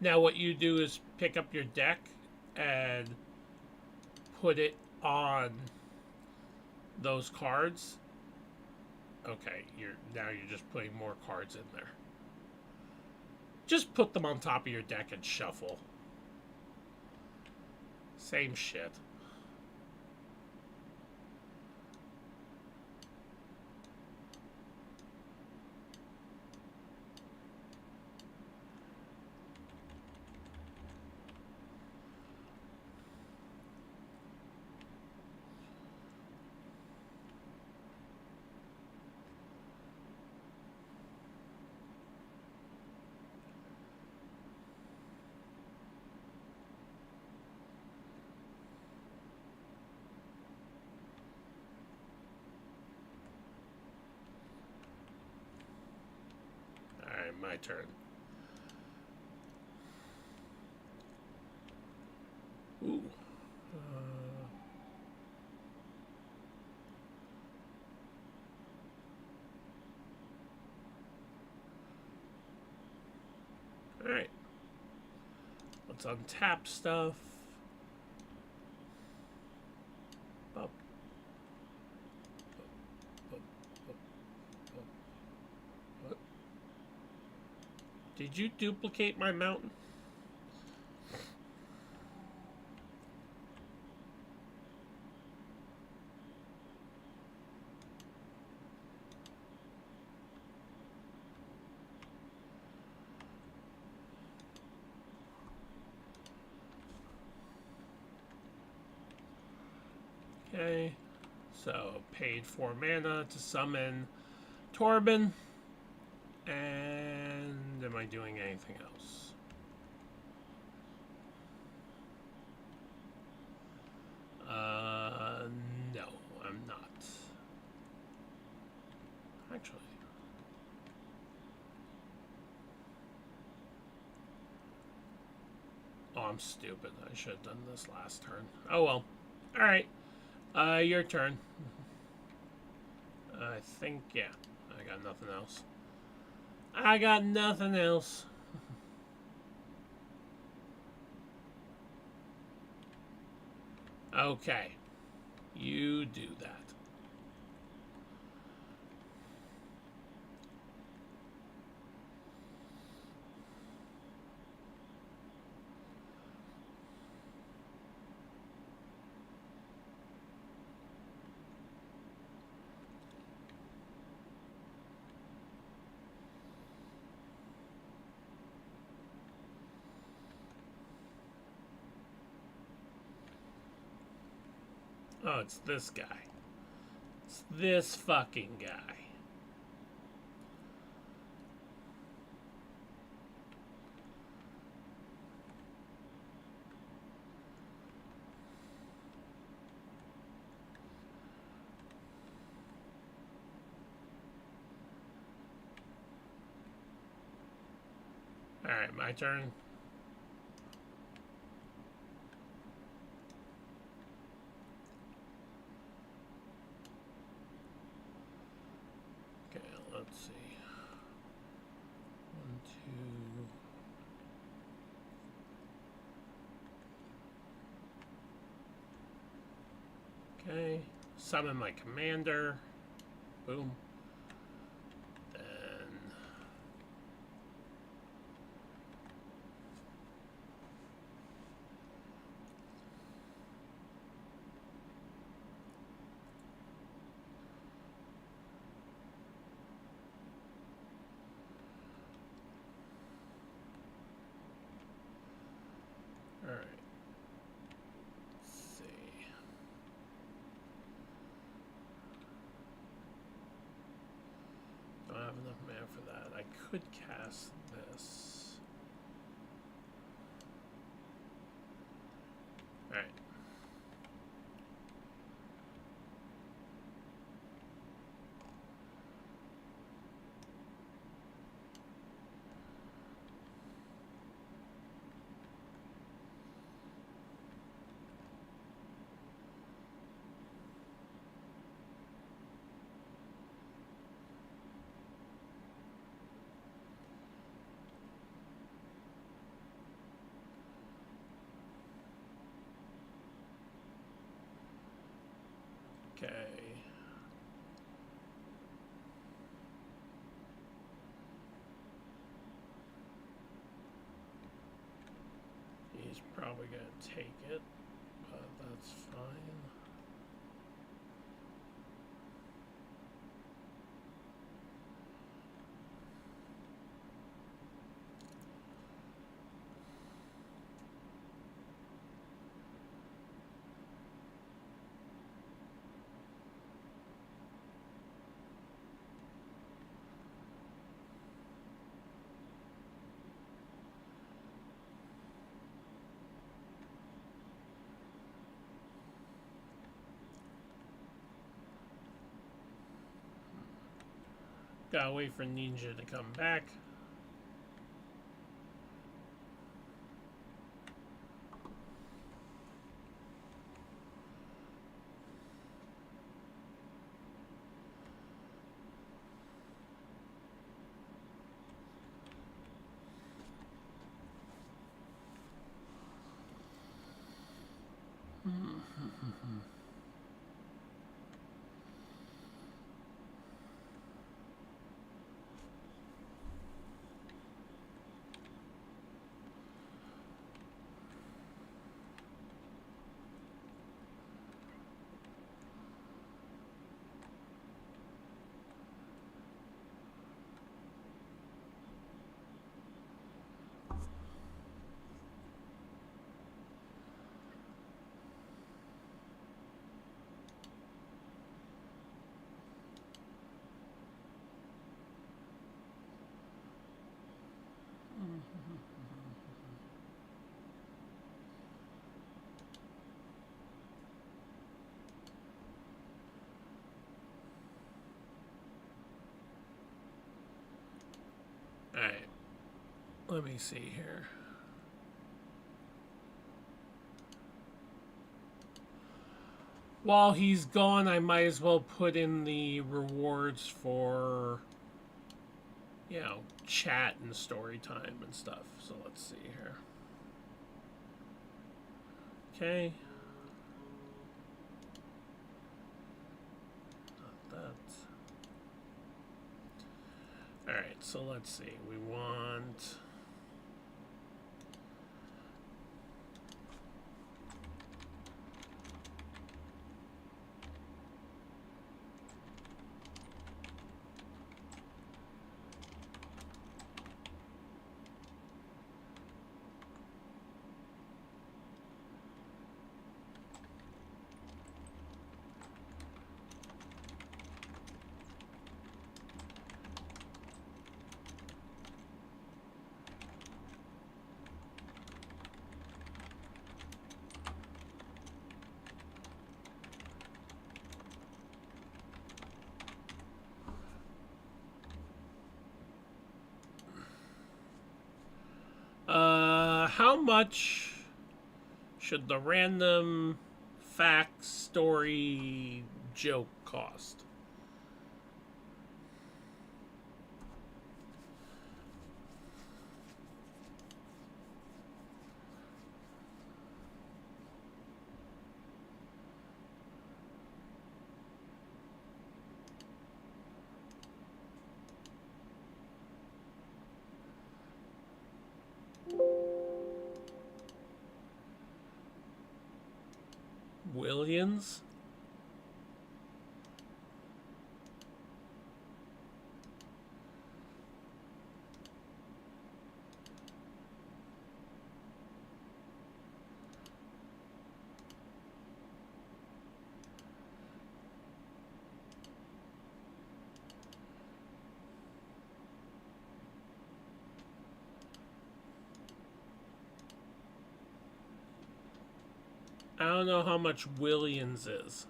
Now what you do is pick up your deck and put it on those cards. Okay, you're just putting more cards in there. Just put them on top of your deck and shuffle. Same shit. Alright, my turn. Ooh. Alright. Let's untap stuff. Up. What? Did you duplicate my mountain? Okay, so paid 4 mana to summon Torben. And am I doing anything else? No, I'm not. Actually. Oh, I'm stupid. I should have done this last turn. Oh well. Alright. Your turn. I think, yeah. I got nothing else. I got nothing else. Okay. You do that. Oh, it's this guy. It's this fucking guy. Alright, my turn. Okay, let's see. 1, 2. Okay, summon my commander. Boom. Then could cast this. Alright. Okay. He's probably going to take it, but that's fine. Gotta wait for Ninja to come back. Alright. Let me see here. While he's gone, I might as well put in the rewards for, you know, chat and story time and stuff. So let's see here. Okay. Not that. Alright, so let's see. We want... how much should the random fact story joke cost? Williams? don't know how much Williams is.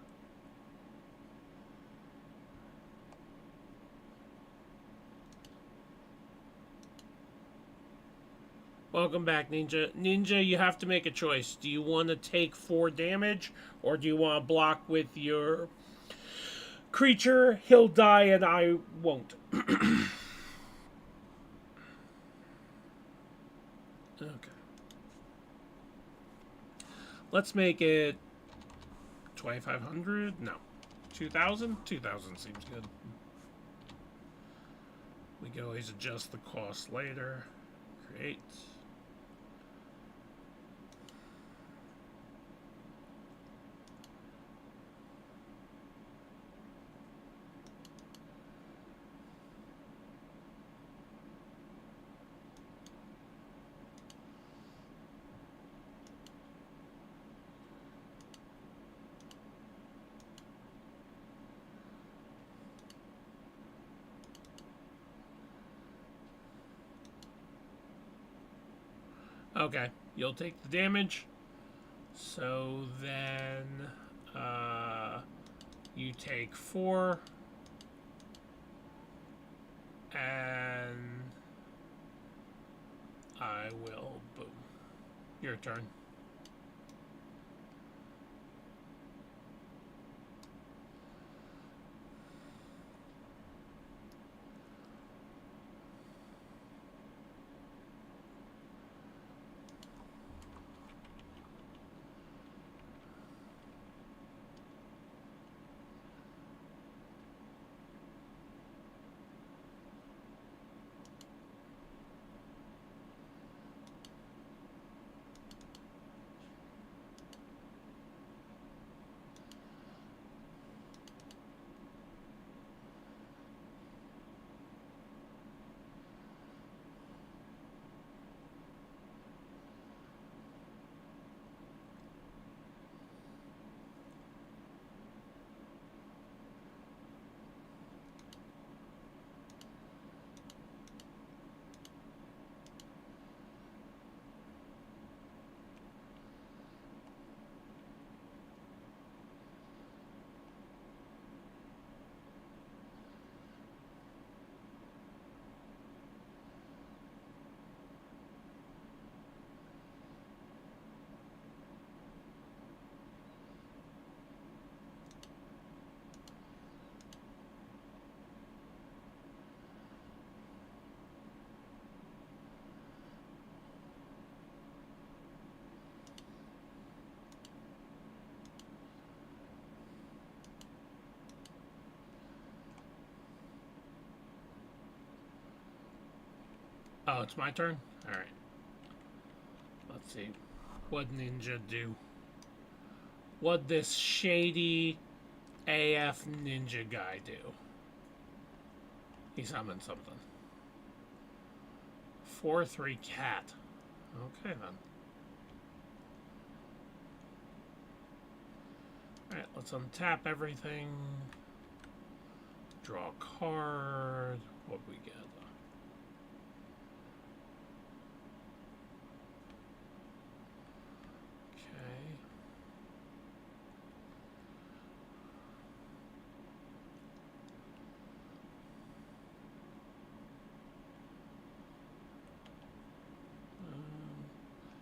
Welcome back, Ninja. Ninja, you have to make a choice. Do you want to take 4 damage, or do you want to block with your creature? He'll die and I won't. Okay. Let's make it 2,500. No, 2,000. 2,000 seems good. We can always adjust the cost later. Create. Okay, you'll take the damage. So then you take 4. And I will boom. Your turn. Oh, it's my turn? Alright. Let's see. What Ninja do? What this shady AF Ninja guy do? He summoned something. 4/3 cat. Okay then. Alright, let's untap everything. Draw a card. What we get?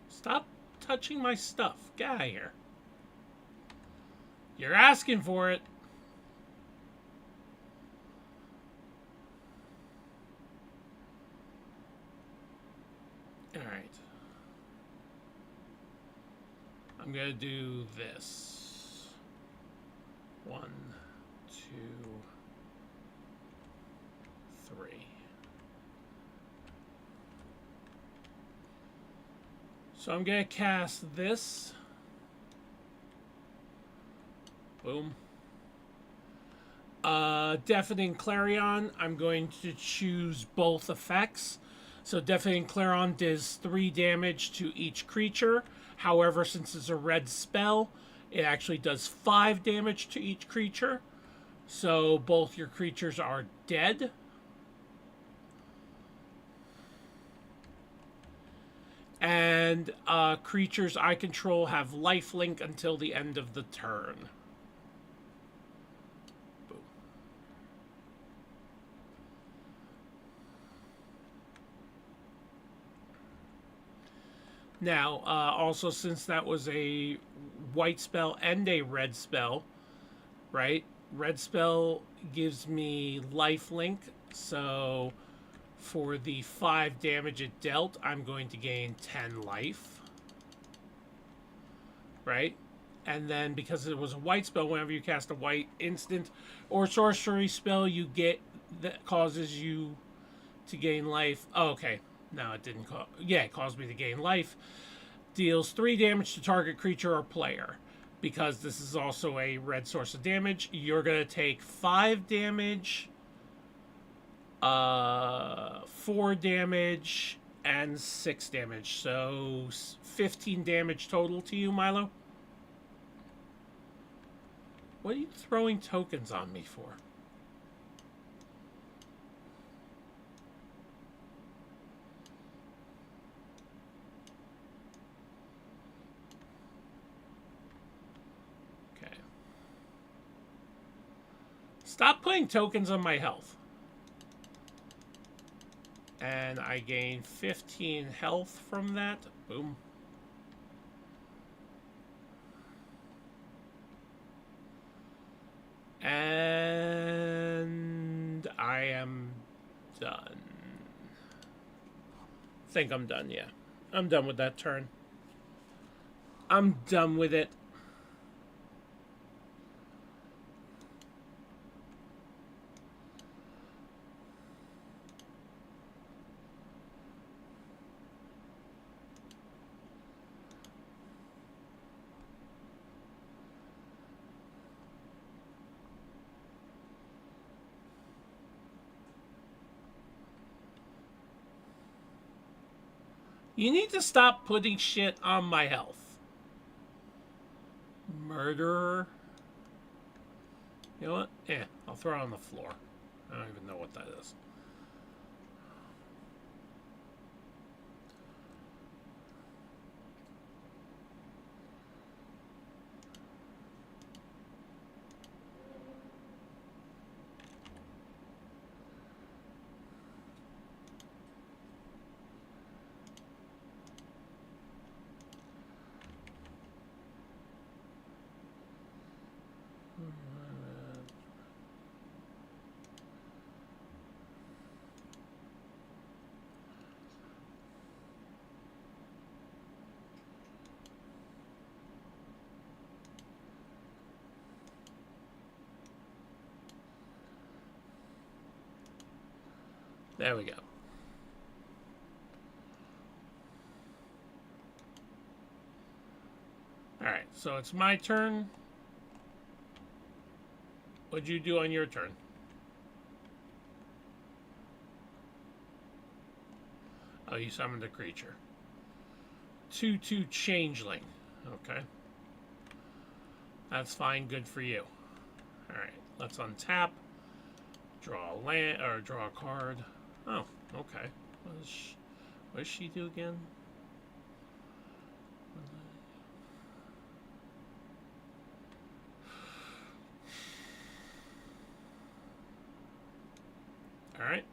Stop touching my stuff. Get out of here. You're asking for it. Alright. I'm going to do this. 1, 2, 3. So I'm going to cast this. Boom. Deafening Clarion, I'm going to choose both effects. So Deafening Clarion does 3 damage to each creature. However, since it's a red spell, it actually does 5 damage to each creature. So both your creatures are dead. And creatures I control have lifelink until the end of the turn. Boom. Now, also since that was a white spell and a red spell, right? Red spell gives me lifelink, so for the 5 damage it dealt, I'm going to gain 10 life. Right? And then because it was a white spell, whenever you cast a white instant or sorcery spell you get that causes you to gain life. Oh, okay. No, it didn't it caused me to gain life. Deals 3 damage to target creature or player. Because this is also a red source of damage, you're going to take 5 damage, 4 damage, and 6 damage. So 15 damage total to you, Milo. What are you throwing tokens on me for? Okay. Stop putting tokens on my health. And I gain 15 health from that. Boom. And I am done. I think I'm done, yeah. I'm done with that turn. I'm done with it. You need to stop putting shit on my health. Murderer. You know what? Yeah, I'll throw it on the floor. I don't even know what that is. There we go. Alright, so it's my turn. What'd you do on your turn? Oh, you summoned a creature. 2/2 changeling. Okay. That's fine, good for you. Alright, let's untap. Draw a land, or draw a card. Oh, okay. What does she do again? Alright.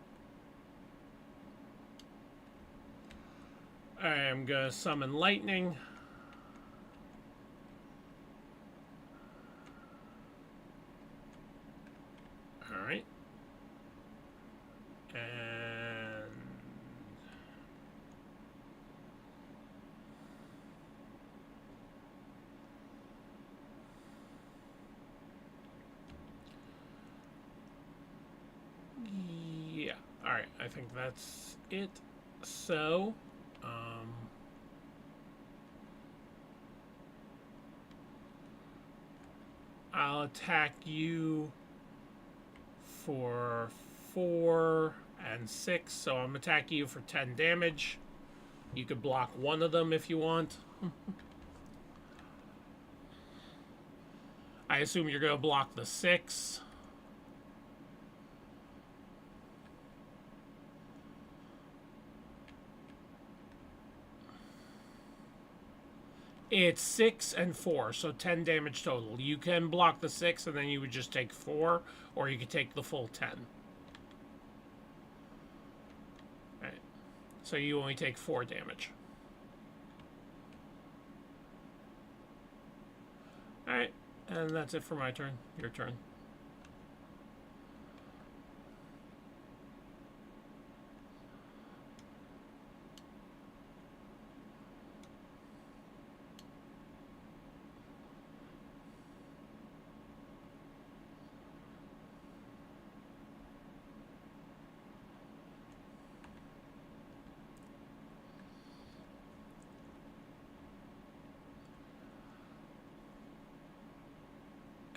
I'm gonna summon lightning. Alright. And yeah. Alright, I think that's it. So, I'll attack you for 4 and 6, so I'm attacking you for 10 damage. You could block one of them if you want. I assume you're going to block the 6. It's 6 and 4, so 10 damage total. You can block the 6 and then you would just take 4, or you could take the full 10. Alright. So you only take 4 damage. Alright, and that's it for my turn. Your turn.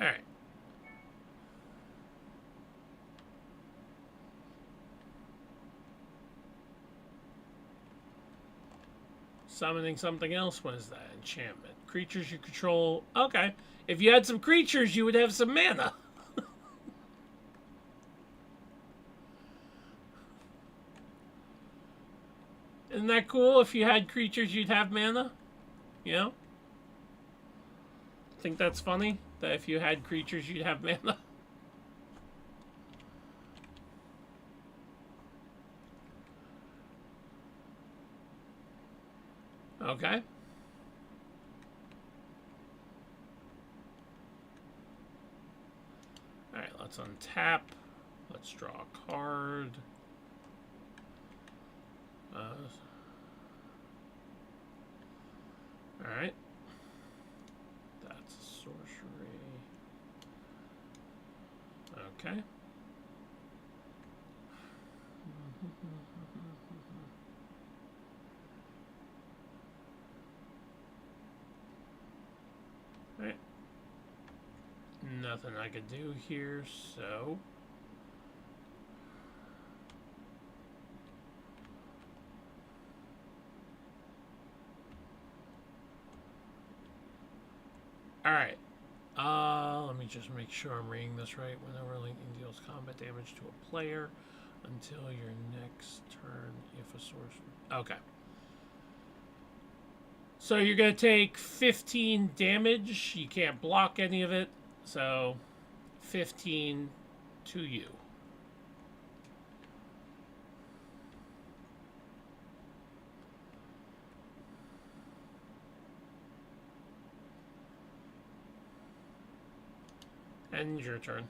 Alright. Summoning something else. What is that? Enchantment. Creatures you control. Okay. If you had some creatures, you would have some mana. Isn't that cool? If you had creatures, you'd have mana. You know? Think that's funny? That if you had creatures, you'd have mana? Okay. Alright, let's untap. Let's draw a card. Alright. That's a sorcery. Okay. Alright. Nothing I could do here, so... Alright. Let me just make sure I'm reading this right. Whenever linking deals combat damage to a player until your next turn if a sorcerer... Okay. So you're going to take 15 damage. You can't block any of it. So 15 to you. And your turn.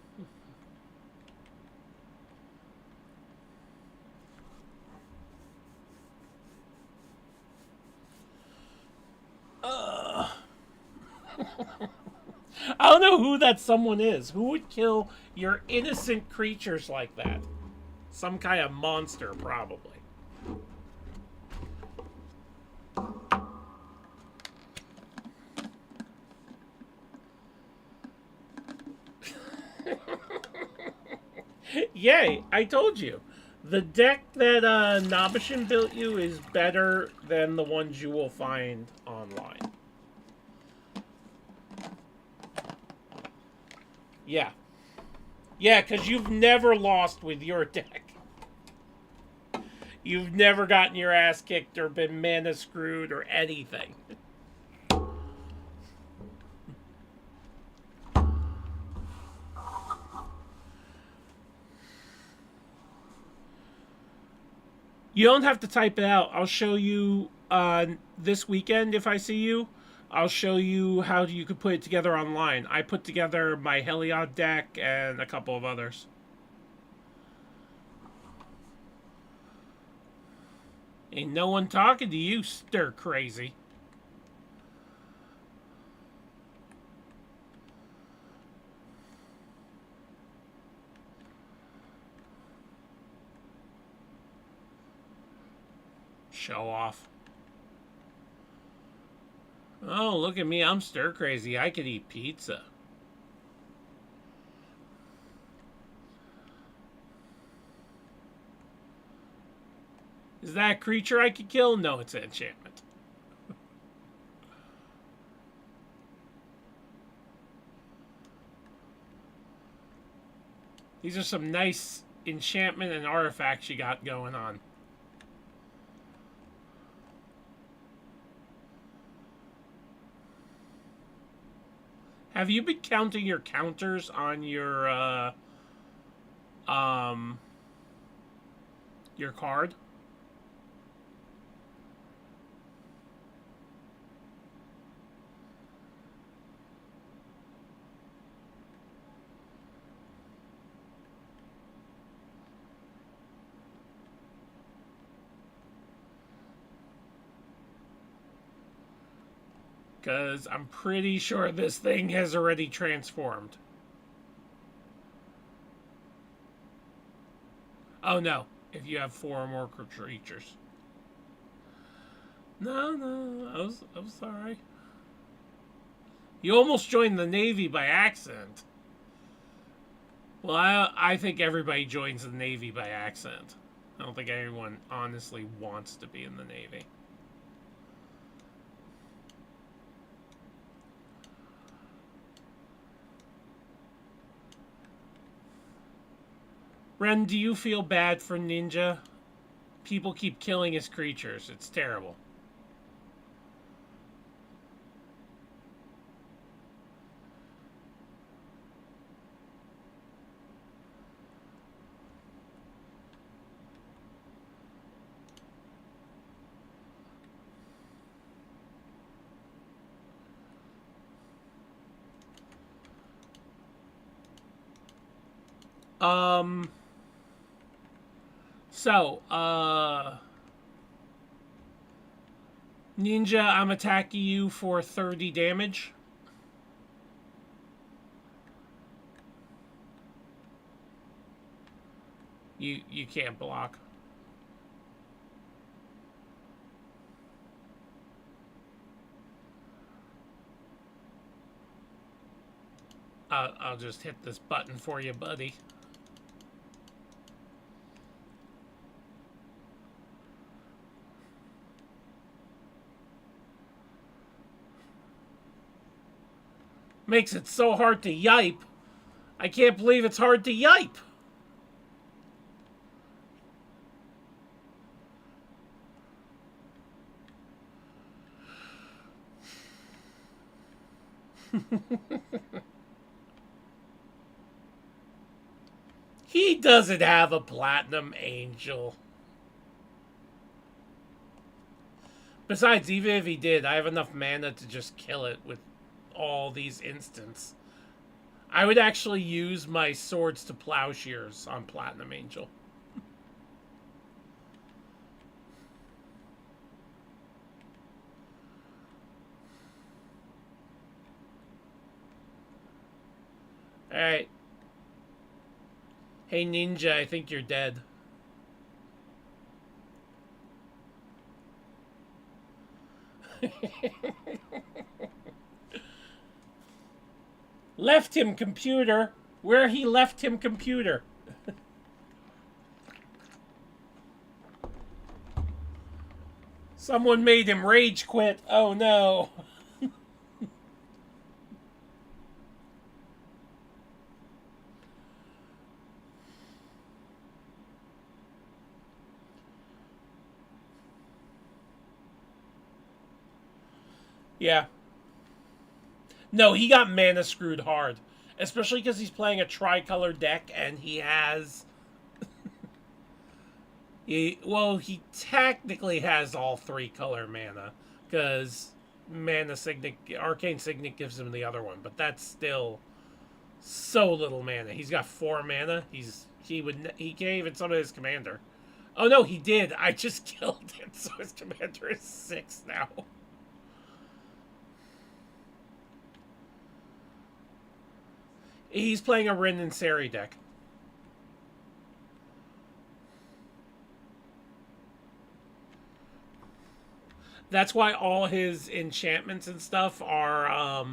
I don't know who that someone is. Who would kill your innocent creatures like that? Some kind of monster, probably. Yay, I told you. The deck that Nabishin built you is better than the ones you will find online. Yeah. Yeah, because you've never lost with your deck. You've never gotten your ass kicked or been mana screwed or anything. You don't have to type it out. I'll show you this weekend if I see you. I'll show you how you could put it together online. I put together my Heliod deck and a couple of others. Ain't no one talking to you, stir crazy. Show off. Oh, look at me. I'm stir crazy. I could eat pizza. Is that a creature I could kill? No, it's an enchantment. These are some nice enchantment and artifacts you got going on. Have you been counting your counters on your card? Because I'm pretty sure this thing has already transformed. Oh no, if you have 4 or more creatures. No, I was sorry. You almost joined the Navy by accident. Well, I think everybody joins the Navy by accident. I don't think anyone honestly wants to be in the Navy. Ren, do you feel bad for Ninja? People keep killing his creatures. It's terrible. Ninja, I'm attacking you for 30 damage. You can't block. I'll just hit this button for you, buddy. Makes it so hard to yipe. I can't believe it's hard to yipe. He doesn't have a platinum angel. Besides, even if he did, I have enough mana to just kill it with all these instants. I would actually use my swords to plowshares on Platinum Angel. Alright. Hey Ninja, I think you're dead. Left him, computer. Where he left him, computer. Someone made him rage quit. Oh no. Yeah. No, he got mana screwed hard. Especially because he's playing a tricolor deck and he has... he technically has all 3 color mana. Because Mana Signet, Arcane Signet gives him the other one. But that's still so little mana. He's got 4 mana. He can't even summon his commander. Oh no, he did. I just killed him, so his commander is 6 now. He's playing a Rin and Seri deck. That's why all his enchantments and stuff are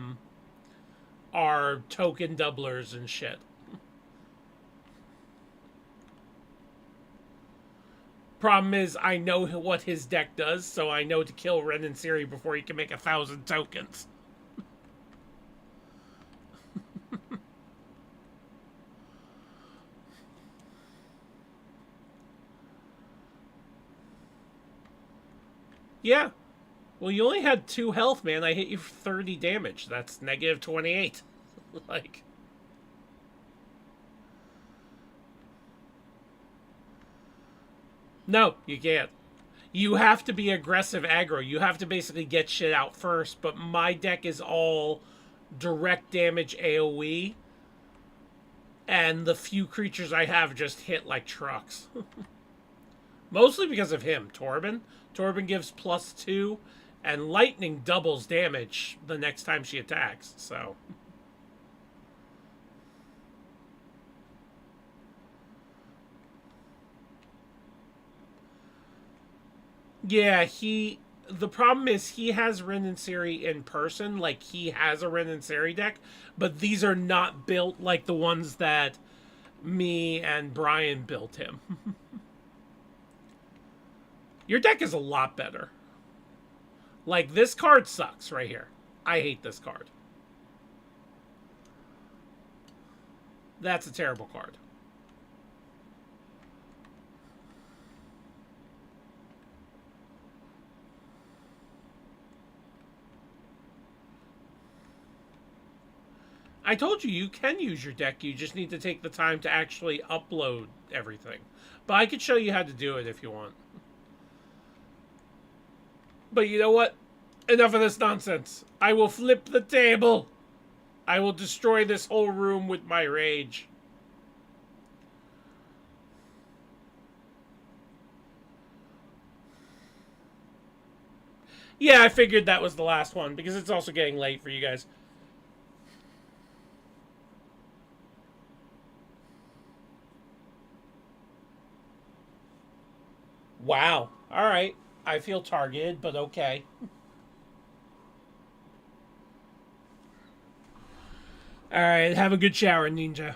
token doublers and shit. Problem is, I know what his deck does, so I know to kill Ren and Seri before he can make 1,000 tokens. Yeah. Well, you only had 2 health, man. I hit you for 30 damage. That's negative 28. Like, no, you can't. You have to be aggressive aggro. You have to basically get shit out first. But my deck is all direct damage AoE. And the few creatures I have just hit like trucks. Mostly because of him, Torben. Torben gives +2. And lightning doubles damage the next time she attacks. So... yeah, the problem is he has Rin and Seri in person. Like, he has a Rin and Seri deck, but these are not built like the ones that me and Brian built him. Your deck is a lot better. Like, this card sucks right here. I hate this card. That's a terrible card. I told you can use your deck. You just need to take the time to actually upload everything. But I could show you how to do it if you want. But you know what? Enough of this nonsense. I will flip the table. I will destroy this whole room with my rage. Yeah, I figured that was the last one because it's also getting late for you guys. Wow. All right. I feel targeted, but okay. All right. Have a good shower, Ninja.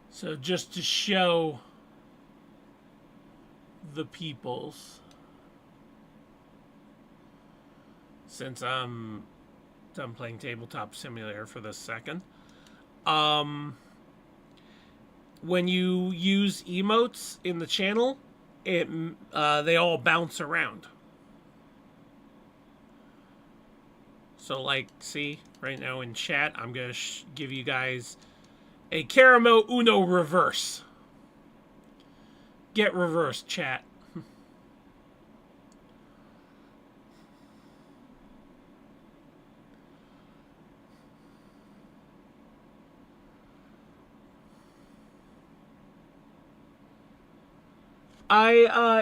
So just to show the peoples, since I'm done playing Tabletop Simulator for this second, when you use emotes in the channel, they all bounce around. So, like, see, right now in chat, I'm going to give you guys a Caramel Uno reverse. Get reversed, chat.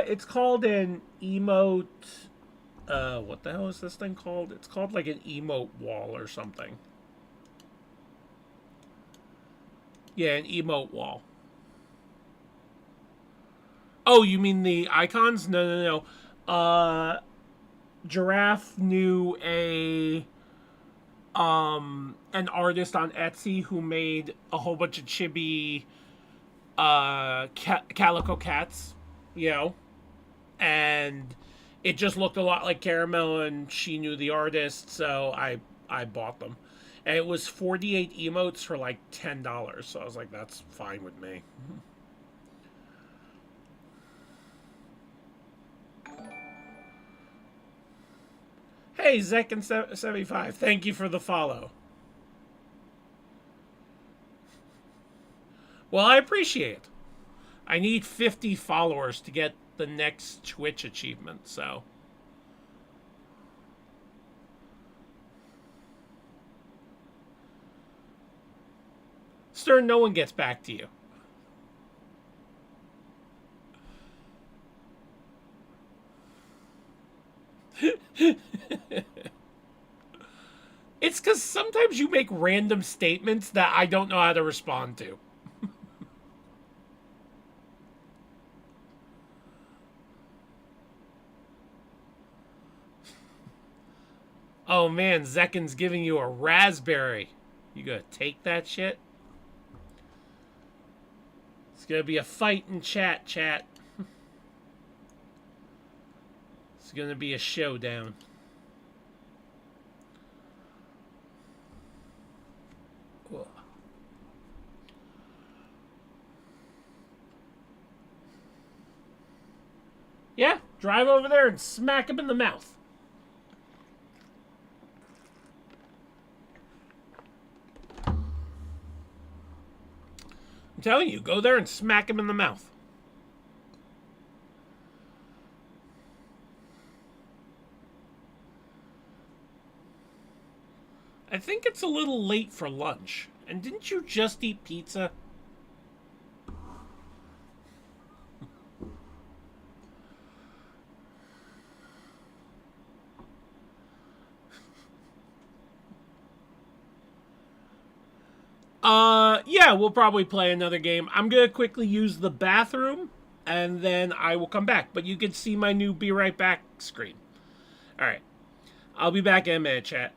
It's called an emote. What the hell is this thing called? It's called like an emote wall or something. Yeah, an emote wall. Oh, you mean the icons? No. Giraffe knew an artist on Etsy who made a whole bunch of chibi calico cats, you know, and it just looked a lot like Caramel, and she knew the artist, so I bought them. And it was 48 emotes for like $10, so I was like, that's fine with me. Hey, Zekin75, thank you for the follow. Well, I appreciate it. I need 50 followers to get the next Twitch achievement, so... Stern, no one gets back to you. It's because sometimes you make random statements that I don't know how to respond to. Oh man, Zekin's giving you a raspberry. You gonna take that shit? It's gonna be a fight in chat. It's gonna be a showdown. Drive over there and smack him in the mouth. I'm telling you, go there and smack him in the mouth. I think it's a little late for lunch. And didn't you just eat pizza? Yeah, we'll probably play another game. I'm gonna quickly use the bathroom, and then I will come back. But you can see my new Be Right Back screen. Alright. I'll be back in a minute, chat.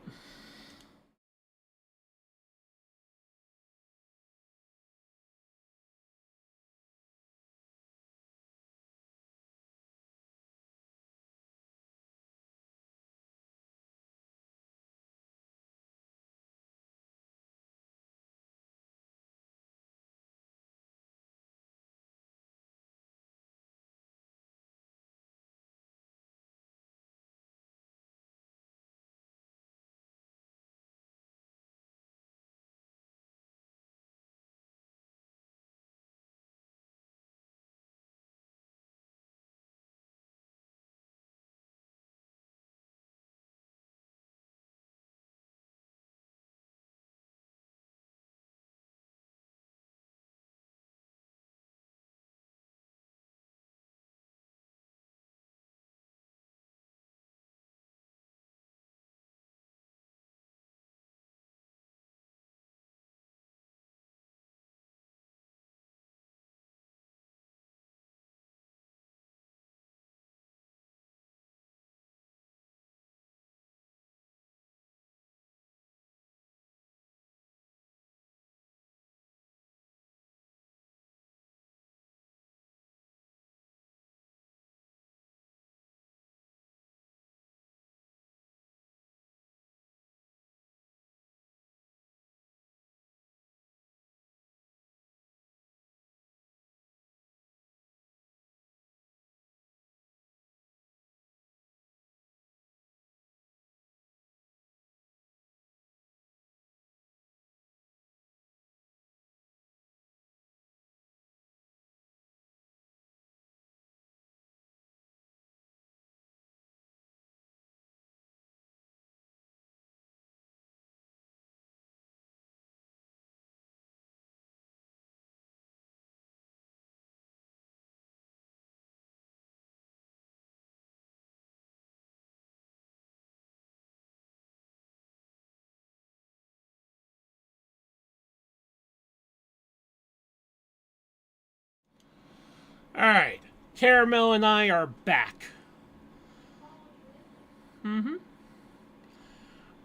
Alright. Caramel and I are back.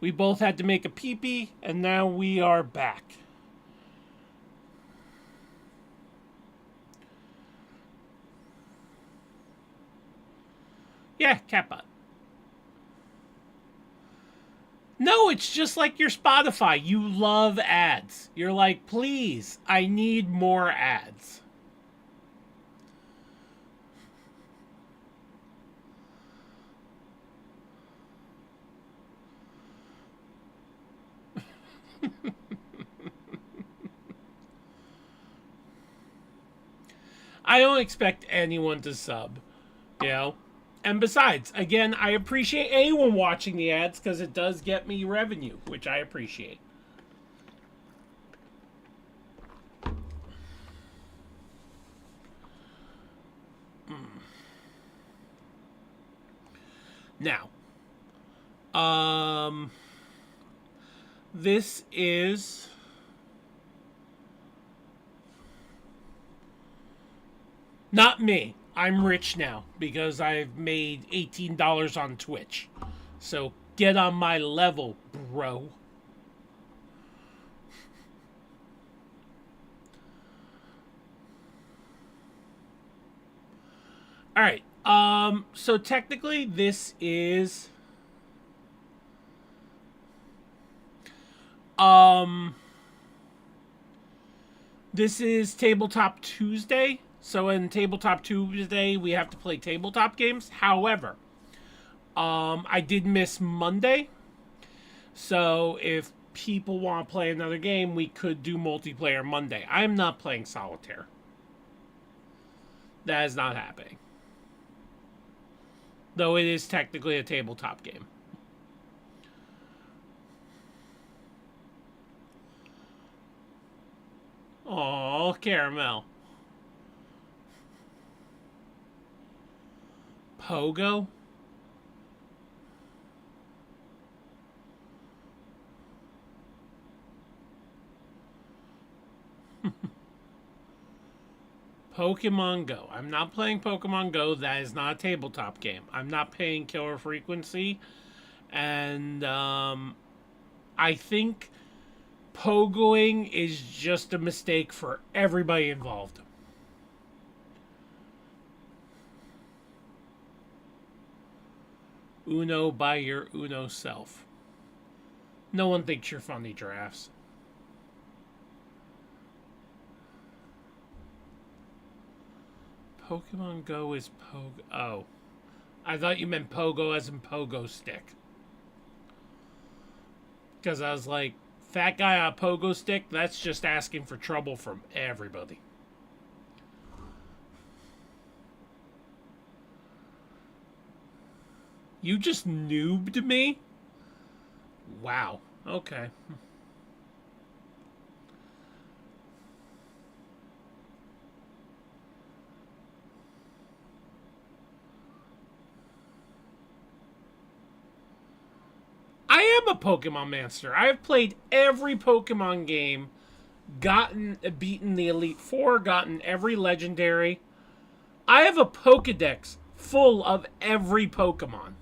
We both had to make a pee-pee, and now we are back. Yeah, catbot. No, it's just like your Spotify. You love ads. You're like, please, I need more ads. I don't expect anyone to sub, you know? And besides, again, I appreciate anyone watching the ads because it does get me revenue, which I appreciate. Now, this is not me. I'm rich now because I've made $18 on Twitch. So get on my level, bro. All right. So technically this is this is Tabletop Tuesday. So in Tabletop Tuesday, we have to play tabletop games. However, I did miss Monday. So if people want to play another game, we could do multiplayer Monday. I'm not playing solitaire. That is not happening. Though it is technically a tabletop game. Oh, Caramel. Pogo? Pokemon Go. I'm not playing Pokemon Go. That is not a tabletop game. I'm not paying killer frequency. And I think pogoing is just a mistake for everybody involved. Uno by your Uno self. No one thinks you're funny, Giraffes. Pokemon Go is Pogo. Oh. I thought you meant Pogo as in Pogo Stick. Because I was like, fat guy on a Pogo Stick? That's just asking for trouble from everybody. You just noobed me? Wow. Okay. I am a Pokemon master. I have played every Pokemon game, beaten the Elite Four, gotten every legendary. I have a Pokedex full of every Pokemon.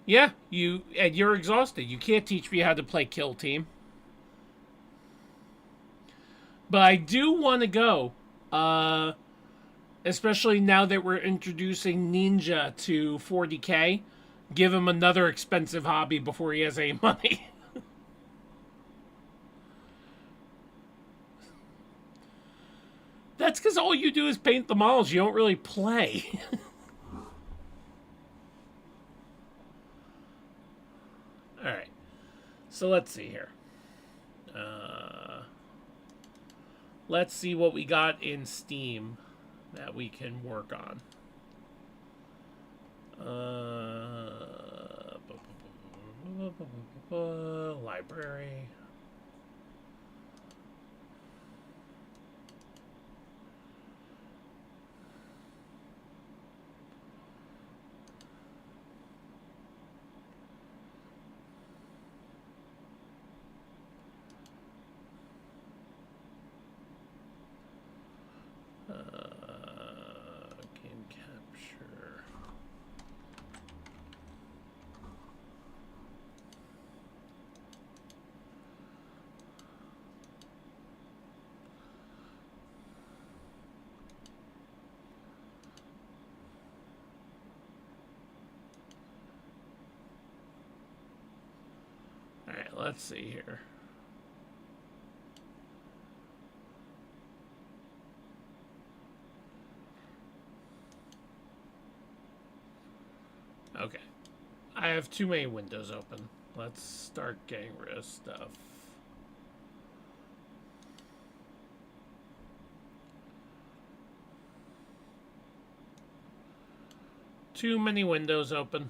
Yeah, you're exhausted. You can't teach me how to play Kill Team. But I do want to go. Especially now that we're introducing Ninja to 40K. Give him another expensive hobby before he has any money. That's because all you do is paint the models. You don't really play. Alright. So let's see here. Let's see what we got in Steam that we can work on. Library. Game capture. All right, let's see here. Okay. I have too many windows open. Let's start getting rid of stuff. Too many windows open.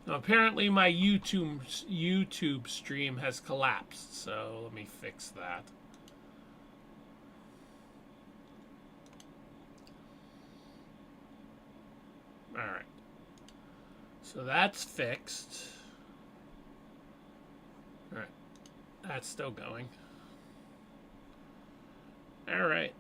Apparently my YouTube stream has collapsed, so let me fix that. Alright. So that's fixed. Alright. That's still going. Alright.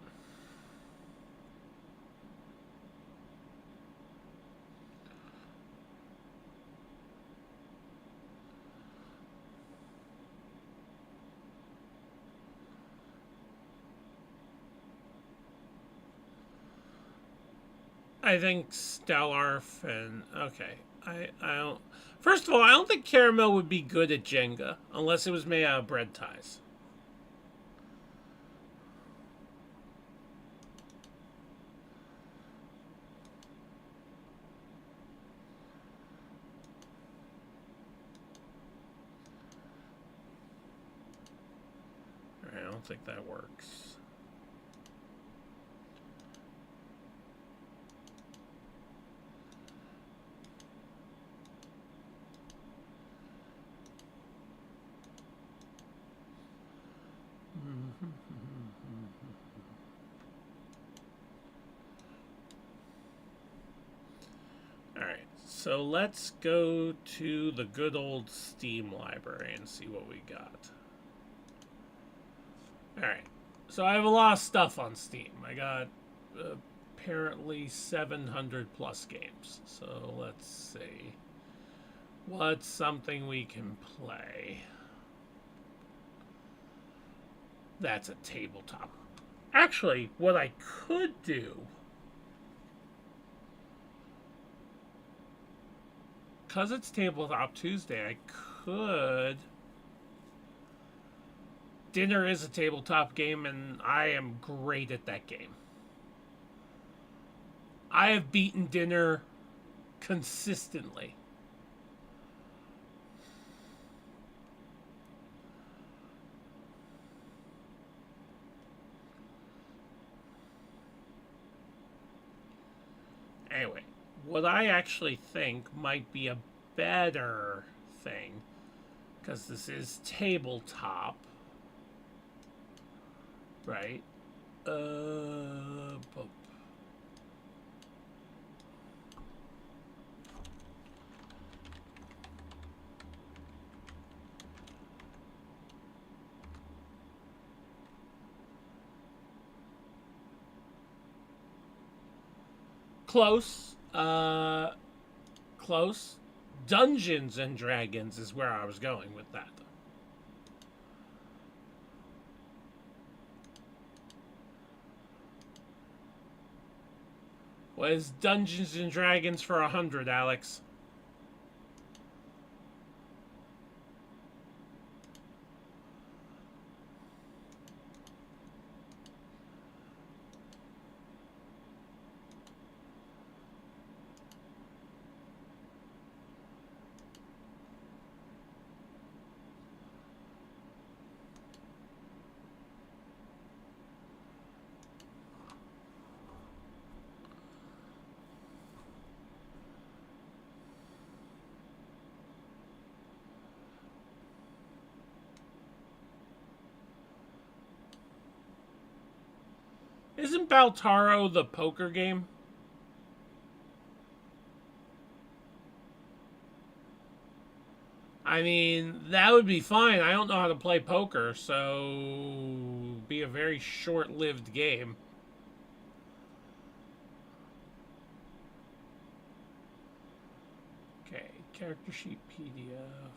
I think Stellarf and okay. I don't. First of all, I don't think Caramel would be good at Jenga unless it was made out of bread ties. I don't think that works. Alright, so let's go to the good old Steam library and see what we got. Alright, so I have a lot of stuff on Steam. I got apparently 700 plus games. So let's see. What's something we can play? That's a tabletop. Actually, what I could do, because it's Tabletop Tuesday, I could... Dinner is a tabletop game, and I am great at that game. I have beaten Dinner consistently. Anyway, what I actually think might be a better thing, because this is tabletop, right? Close. Close. Dungeons and Dragons is where I was going with that. What is Dungeons and Dragons for 100, Alex? Isn't Baltaro the poker game? I mean, that would be fine. I don't know how to play poker, so be a very short-lived game. Okay, character sheet PDF.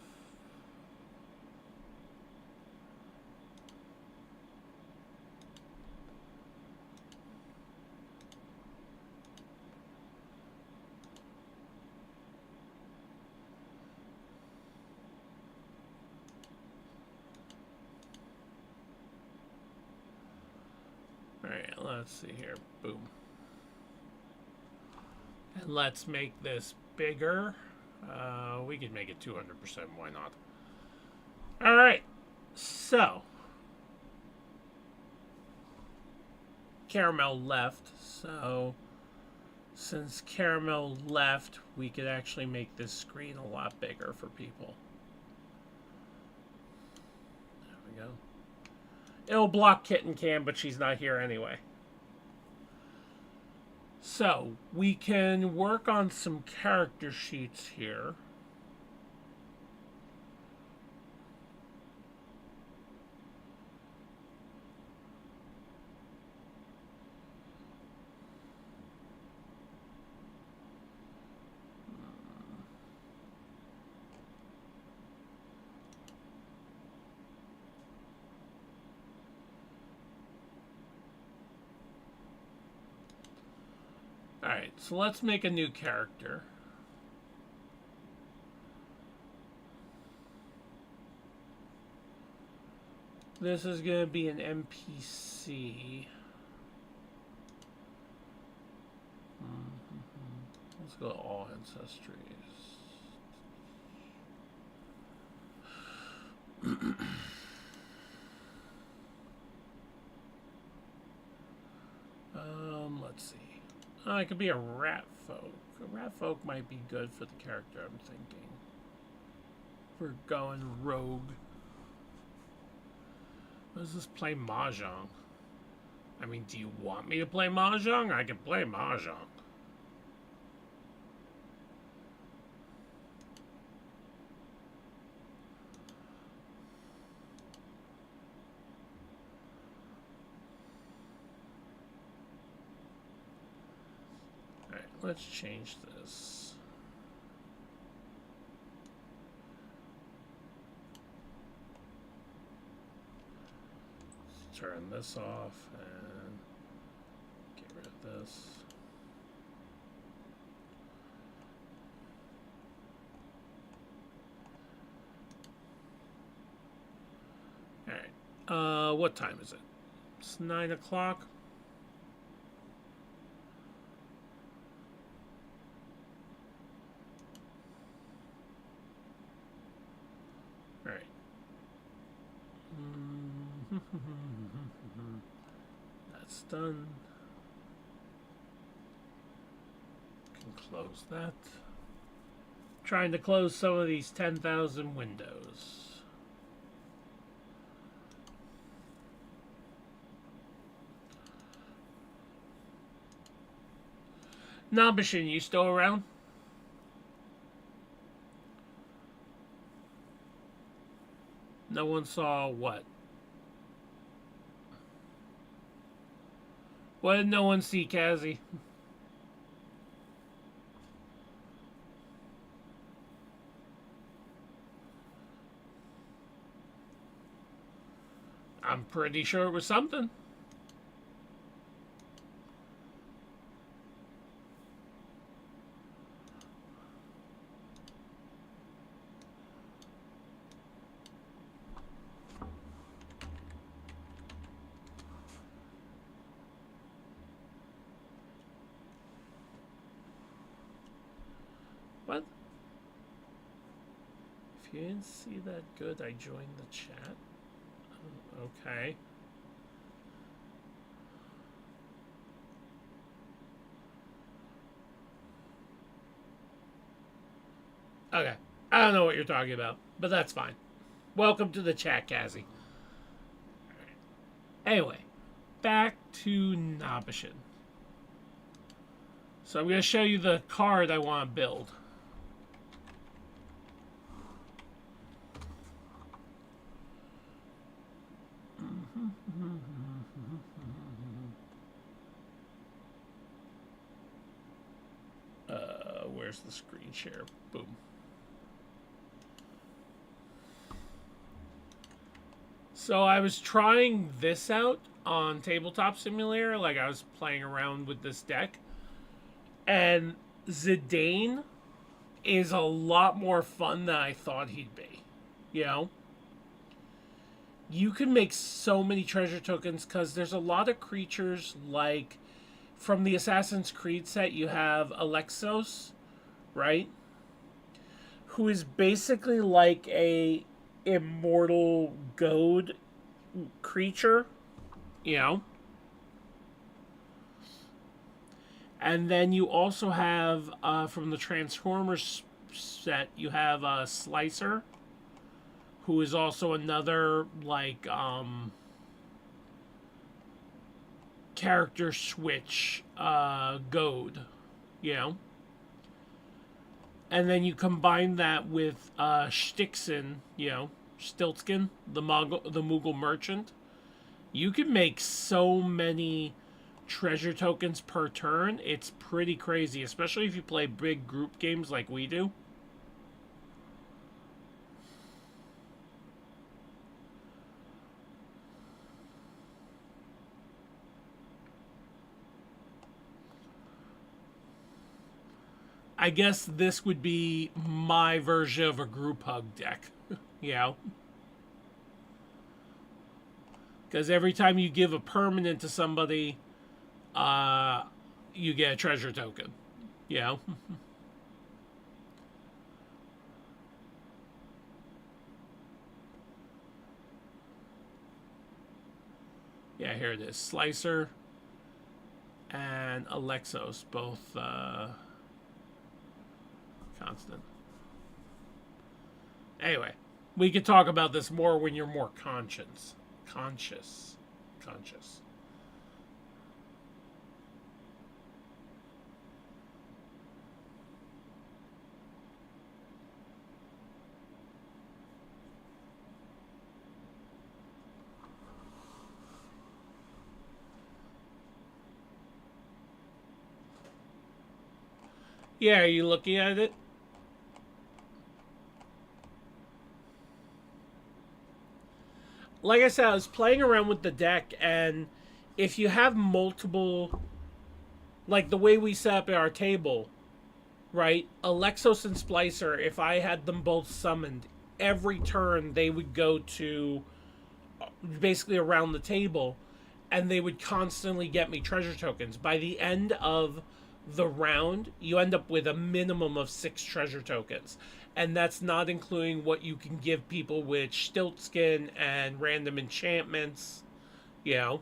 Alright, let's see here. Boom. And let's make this bigger. We can make it 200%. Why not? Alright. So. Caramel left. So, since Caramel left, we could actually make this screen a lot bigger for people. There we go. It'll block Kitten Cam, but she's not here anyway. So, we can work on some character sheets here. Alright, so let's make a new character. This is going to be an NPC. Let's go to all ancestries. Let's see. Oh, it could be a rat folk. A rat folk might be good for the character I'm thinking. We're going rogue. Let's just play Mahjong. I mean, do you want me to play Mahjong? I can play Mahjong. Alright, let's change this. Turn this off and get rid of this. Alright. What time is it? It's 9 o'clock. Alright. That's done. Can close that. Trying to close some of these 10,000 windows. Nabishin, you still around? No one saw what? What did no one see, Kazzy? I'm pretty sure it was something. What? If you didn't see that good, I joined the chat. Okay. Okay. I don't know what you're talking about, but that's fine. Welcome to the chat, Kazzy. Anyway, back to Nabishin. So I'm going to show you the card I want to build. Where's the screen share? Boom. So I was trying this out on Tabletop Simulator, like I was playing around with this deck. And Zidane is a lot more fun than I thought he'd be. You know? You can make so many treasure tokens because there's a lot of creatures like from the Assassin's Creed set you have Alexos, right? Who is basically like a immortal goad creature, you know? And then you also have, from the Transformers set, you have Slicer, who is also another, like, character switch goad, you know? And then you combine that with Stixon, you know, Stiltskin, the Moogle merchant. You can make so many treasure tokens per turn. It's pretty crazy, especially if you play big group games like we do. I guess this would be my version of a group hug deck. You know? Because every time you give a permanent to somebody, you get a treasure token. You know? Yeah, here it is. Slicer and Alexos, both constant. Anyway, we could talk about this more when you're more conscious. Yeah, are you looking at it? Like I said, I was playing around with the deck, and if you have multiple, like the way we set up our table, right? Alexos and Splicer, if I had them both summoned, every turn they would go to basically around the table, and they would constantly get me treasure tokens. By the end of the round, you end up with a minimum of 6 treasure tokens. And that's not including what you can give people with Stiltskin and random enchantments. You know.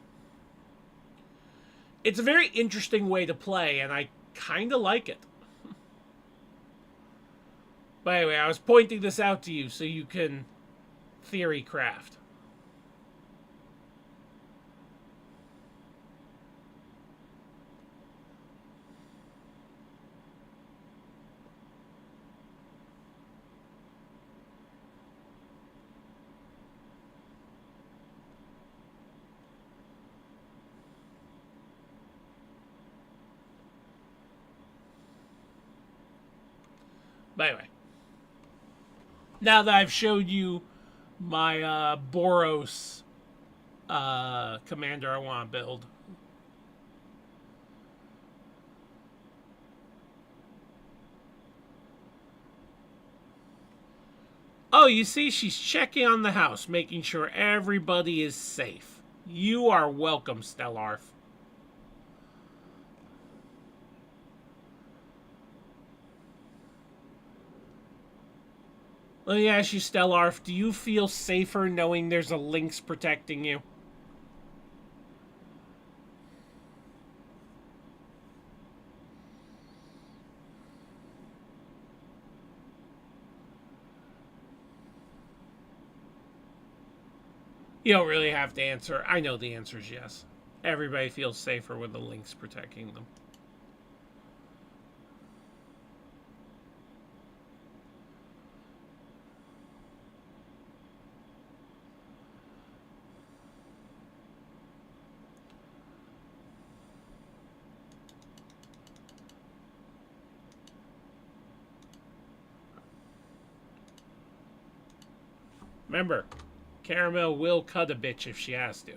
It's a very interesting way to play, and I kind of like it. But anyway, I was pointing this out to you so you can theory craft. But anyway, now that I've showed you my Boros commander I want to build. Oh, you see, she's checking on the house, making sure everybody is safe. You are welcome, Stellarf. Let me ask you, Stellarf, do you feel safer knowing there's a lynx protecting you? You don't really have to answer. I know the answer is yes. Everybody feels safer with the lynx protecting them. Remember, Caramel will cut a bitch if she has to.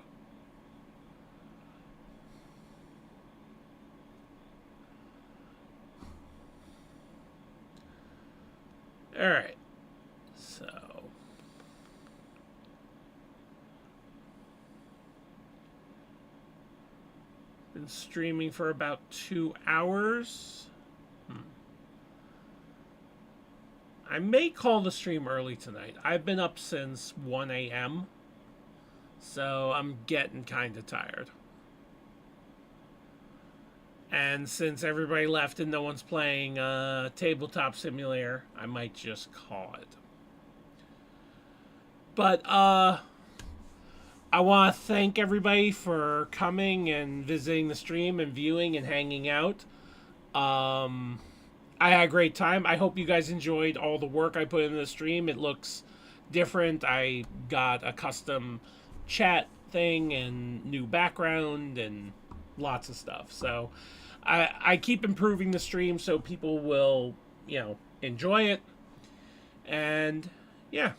Alright. So. Been streaming for about 2 hours. I may call the stream early tonight. I've been up since 1 a.m. So I'm getting kind of tired. And since everybody left and no one's playing Tabletop Simulator, I might just call it. But I want to thank everybody for coming and visiting the stream and viewing and hanging out. I had a great time. I hope you guys enjoyed all the work I put into the stream. It looks different. I got a custom chat thing and new background and lots of stuff. So I keep improving the stream so people will, you know, enjoy it. And yeah.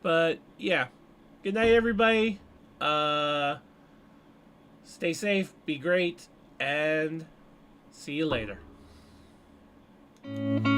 But yeah. Good night, everybody. Stay safe, be great, and see you later. Bye.